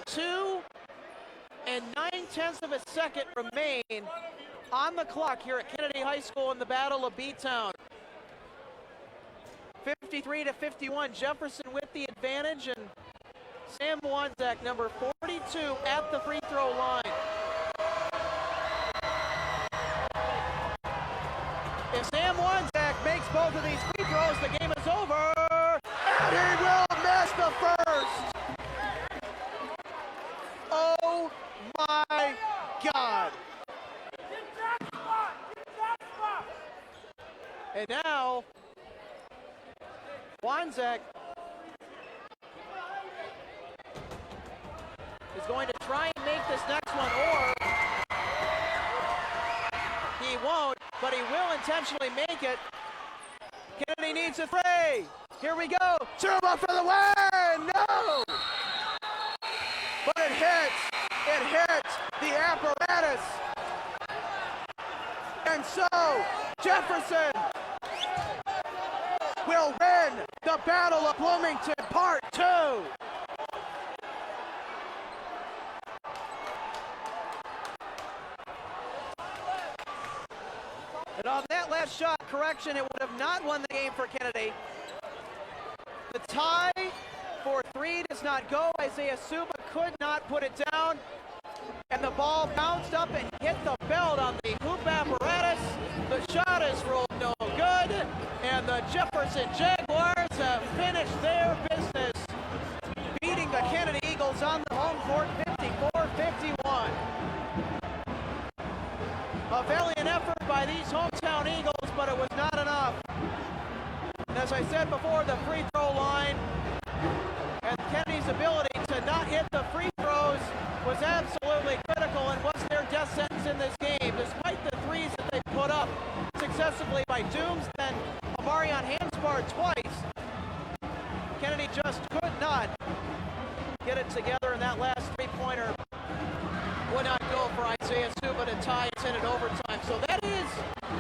Two and 9/10 of a second remain on the clock here at Kennedy High School in the Battle of B-Town. 53-51, Jefferson with the advantage, and Sam Wanzak, number 42, at the free throw line. If Sam Wanzak makes both of these free throws, the game is over, and he will miss the first. Oh my God. And now, Wanzak is going to try and make this next one, or he won't, but he will intentionally make it. Kennedy needs a three. Here we go. Suba for the win. No! But it hits the apparatus. And so, Jefferson will win the Battle of Bloomington Part 2. And on that last shot, correction, it would have not won the game for Kennedy. The tie for 3 does not go. Isaiah Suba could not put it down. And the ball bounced up and hit the belt on the hoop apparatus. The shot is ruled no good. And the Jefferson Jaguars have finished their business, beating the Kennedy Eagles on the home court 54-51. A valiant effort by these hometown Eagles, but it was not enough. And as I said before, the free throw line and Kennedy's ability to not hit the free throws was absolutely critical and was their death sentence in this game. Despite the threes that they put up successively by Dooms, then Amarion Hanspard twice, three-pointer would not go for Isaiah Sue, but a tie is in at overtime. So that is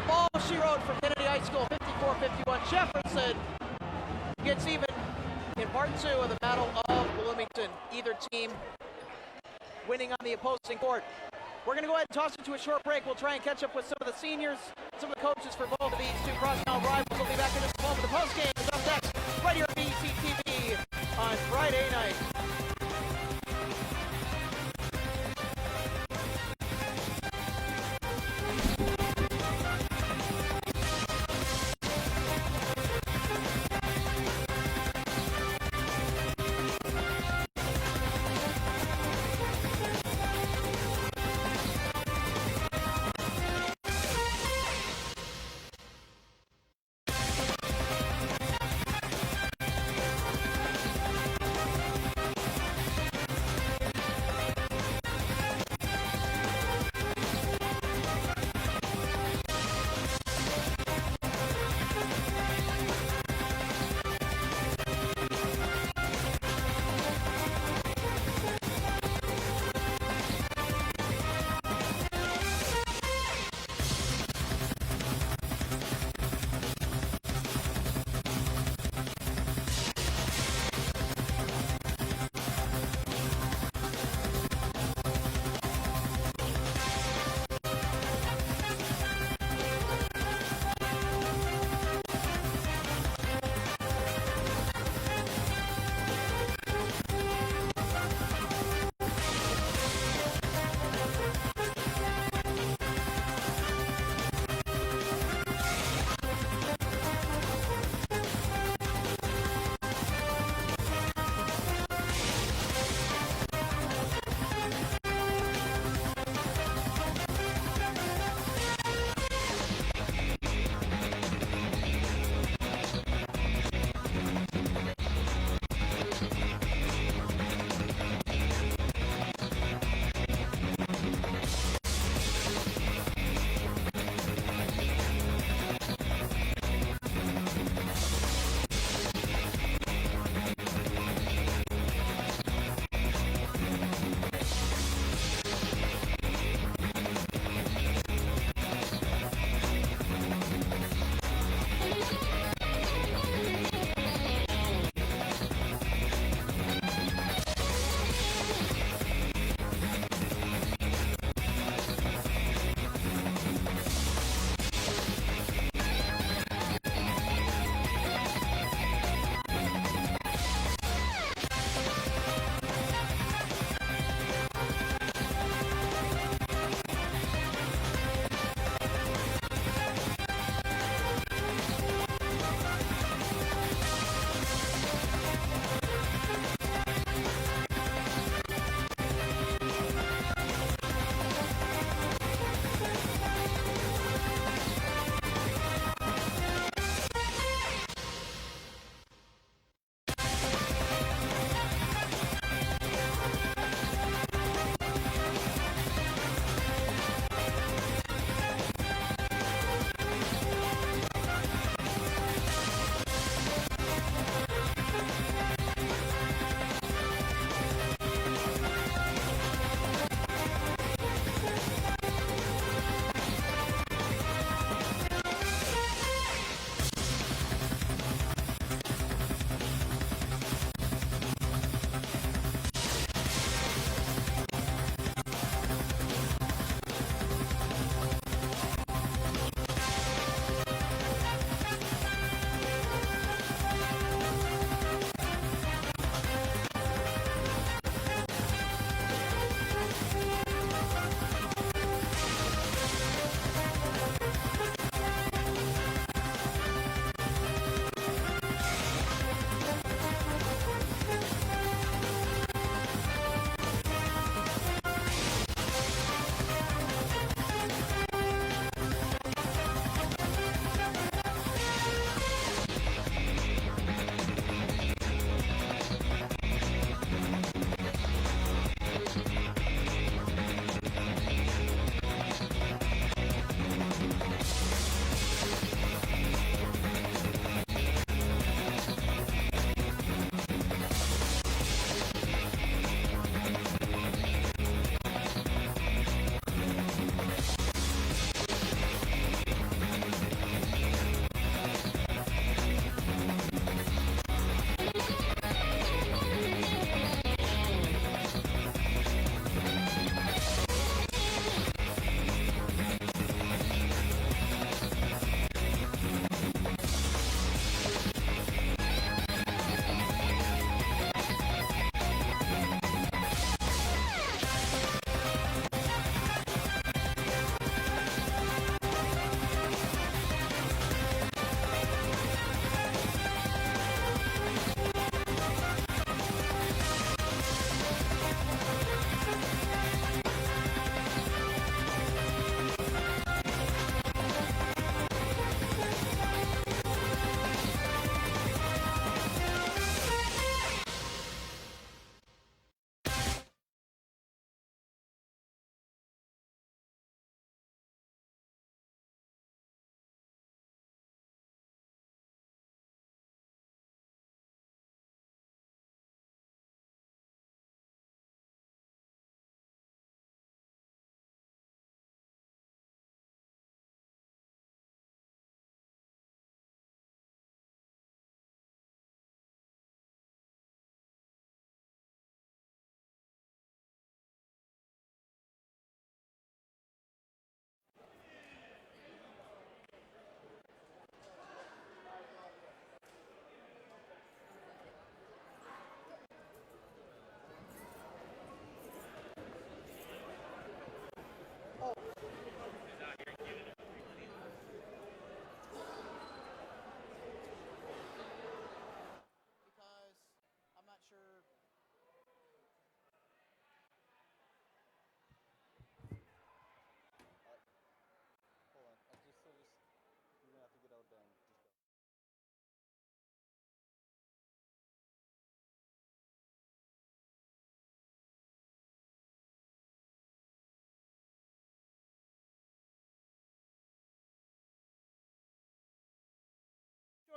all she wrote for Kennedy High School, 54-51. Jefferson gets even in part two of the Battle of Bloomington. Either team winning on the opposing court. We're going to go ahead and toss it to a short break. We'll try and catch up with some of the seniors, some of the coaches for both of these two crosstown rivals. We'll be back in just a moment. The postgame is up next, right here on BEC-TV on Friday night.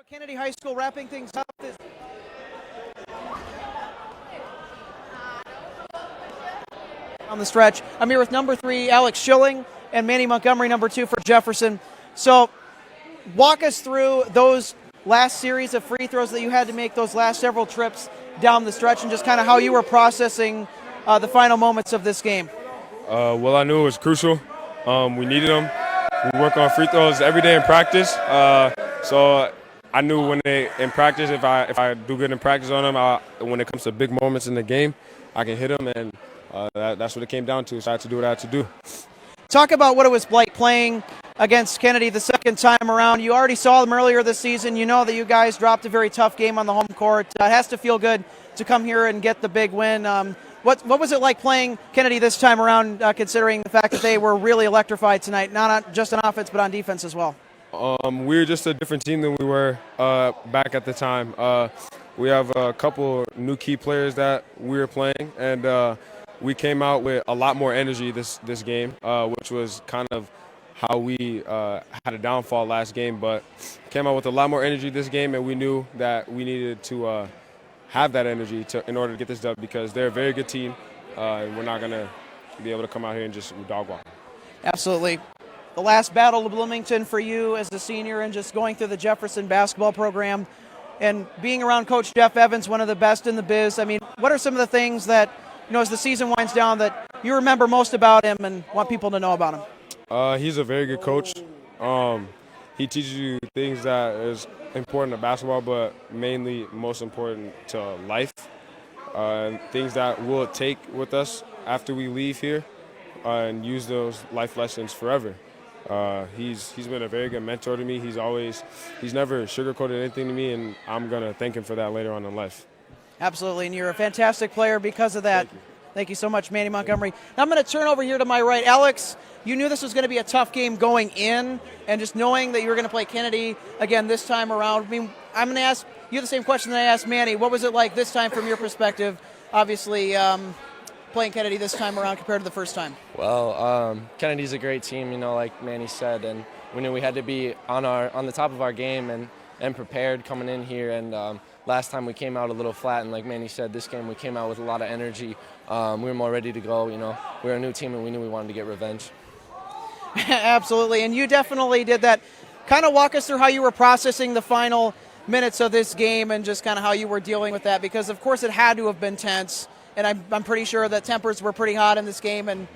Kennedy High School wrapping things up. On the stretch, I'm here with number 3, Alex Schilling, and Manny Montgomery, number 2 for Jefferson. So walk us through those last series of free throws that you had to make, those last several trips down the stretch, and just kind of how you were processing the final moments of this game. Well, I knew it was crucial. We needed them. We work on free throws every day in practice. So I knew in practice, if I do good in practice on them, when it comes to big moments in the game, I can hit them, and that's what it came down to. So I had to do what I had to do. Talk about what it was like playing against Kennedy the second time around. You already saw them earlier this season. You know that you guys dropped a very tough game on the home court. It has to feel good to come here and get the big win. What was it like playing Kennedy this time around, considering the fact that they were really electrified tonight, not just on offense but on defense as well? We're just a different team than we were back at the time. We have a couple new key players that we were playing, and we came out with a lot more energy this game, which was kind of how we had a downfall last game, but came out with a lot more energy this game, and we knew that we needed to have that energy in order to get this done, because they're a very good team, and we're not going to be able to come out here and just dog walk. Absolutely. The last battle of Bloomington for you as a senior, and just going through the Jefferson basketball program and being around Coach Jeff Evans, one of the best in the biz. I mean, what are some of the things that, as the season winds down, that you remember most about him and want people to know about him? He's a very good coach. He teaches you things that is important to basketball, but mainly most important to life. Things that we'll take with us after we leave here and use those life lessons forever. He's been a very good mentor to me. He's never sugarcoated anything to me, and I'm going to thank him for that later on in life. Absolutely, and you're a fantastic player because of that. Thank you so much, Manny Montgomery. Now I'm going to turn over here to my right. Alex, you knew this was going to be a tough game going in, and just knowing that you were going to play Kennedy again this time around. I mean, I'm going to ask you the same question that I asked Manny. What was it like this time from your perspective, obviously playing Kennedy this time around compared to the first time? Well, Kennedy's a great team, like Manny said, and we knew we had to be on the top of our game and prepared coming in here. And last time we came out a little flat, and like Manny said, this game we came out with a lot of energy. We were more ready to go. We were a new team, and we knew we wanted to get revenge. Absolutely, and you definitely did that. Kind of walk us through how you were processing the final minutes of this game and just kind of how you were dealing with that, because of course it had to have been tense, and I'm pretty sure that tempers were pretty hot in this game, and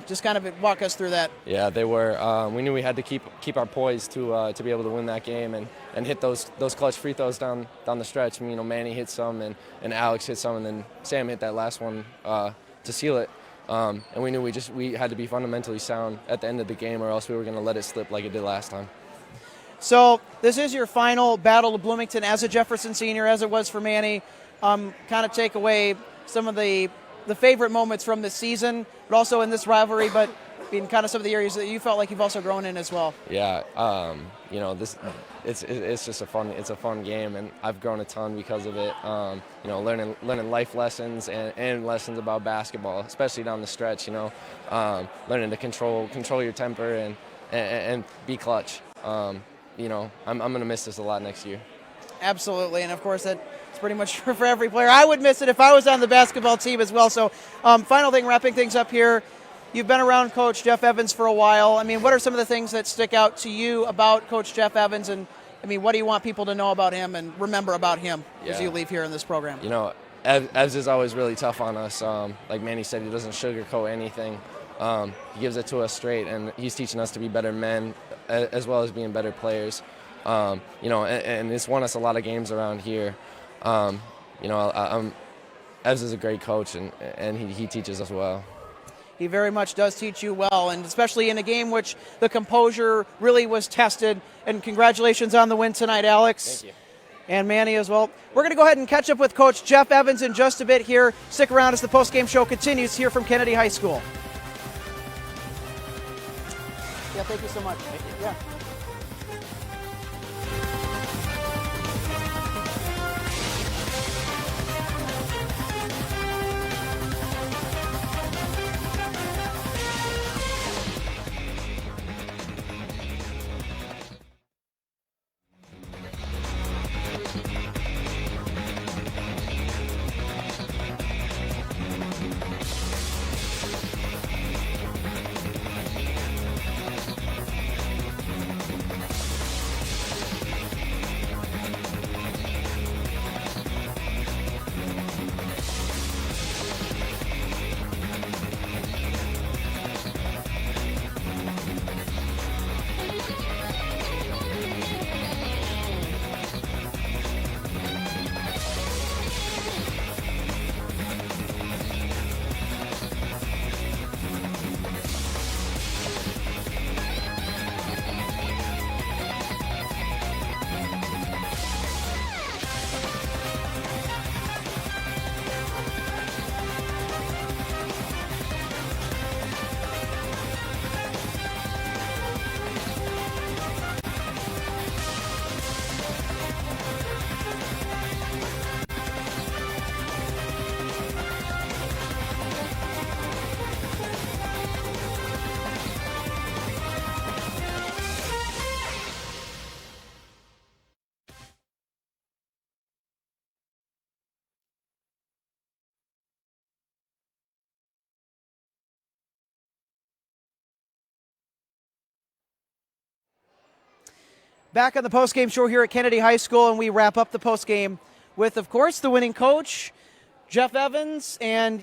just kind of walk us through that. Yeah, they were. We knew we had to keep our poise to be able to win that game and hit those clutch free throws down the stretch. Manny hit some and Alex hit some, and then Sam hit that last one to seal it. And we knew we had to be fundamentally sound at the end of the game, or else we were going to let it slip like it did last time. So this is your final battle of Bloomington as a Jefferson senior, as it was for Manny. Kind of take away some of the favorite moments from this season, but also in this rivalry, but in kind of some of the areas that you felt like you've also grown in as well. Yeah, it's just a fun game, and I've grown a ton because of it. Learning life lessons and lessons about basketball, especially down the stretch. Learning to control your temper and be clutch. I'm going to miss this a lot next year. Absolutely, and of course that's pretty much for every player. I would miss it if I was on the basketball team as well. So final thing, wrapping things up here, you've been around Coach Jeff Evans for a while. I mean, what are some of the things that stick out to you about Coach Jeff Evans, and what do you want people to know about him and remember about him as you leave here in this program? Evs is always really tough on us. Like Manny said, he doesn't sugarcoat anything. He gives it to us straight, and he's teaching us to be better men as well as being better players. And it's won us a lot of games around here. Evs is a great coach, and he teaches us well. He very much does teach you well, and especially in a game which the composure really was tested. And congratulations on the win tonight, Alex. Thank you. And Manny as well. We're going to go ahead and catch up with Coach Jeff Evans in just a bit here. Stick around as the post-game show continues here from Kennedy High School. Yeah, thank you so much. Thank you. Yeah. Back on the postgame show here at Kennedy High School, and we wrap up the postgame with, of course, the winning coach, Jeff Evans, and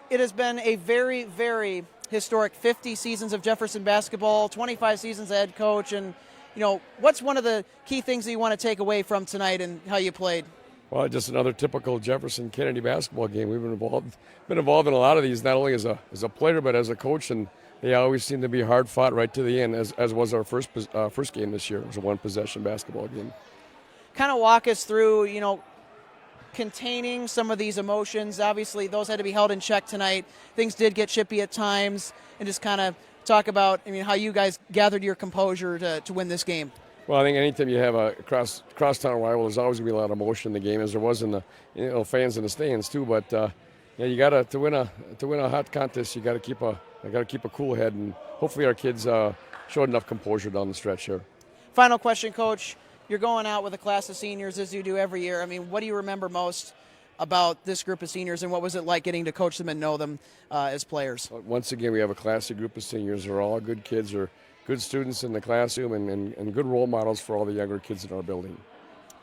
it has been a very, very historic 50 seasons of Jefferson basketball, 25 seasons as head coach, and what's one of the key things that you want to take away from tonight and how you played? Well, just another typical Jefferson Kennedy basketball game. We've been involved in a lot of these, not only as a player but as a coach, and they always seem to be hard fought right to the end. As was our first game this year. It was a one possession basketball game. Kind of walk us through, containing some of these emotions. Obviously, those had to be held in check tonight. Things did get chippy at times, and just kind of talk about, how you guys gathered your composure to win this game. Well, I think anytime you have a crosstown rival, there's always going to be a lot of emotion in the game, as there was in the fans in the stands too. But you got to win a hot contest. You got to keep a cool head, and hopefully our kids showed enough composure down the stretch here. Final question, Coach. You're going out with a class of seniors as you do every year. What do you remember most about this group of seniors, and what was it like getting to coach them and know them as players? Once again, we have a classy group of seniors. They're all good kids. They're good students in the classroom and good role models for all the younger kids in our building.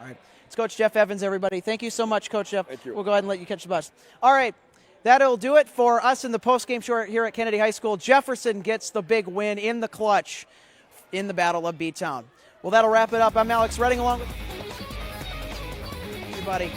All right. It's Coach Jeff Evans, everybody. Thank you so much, Coach Jeff. Thank you. We'll go ahead and let you catch the bus. All right. That'll do it for us in the postgame show here at Kennedy High School. Jefferson gets the big win in the clutch in the Battle of B-Town. Well, that'll wrap it up. I'm Alex Redding along with everybody.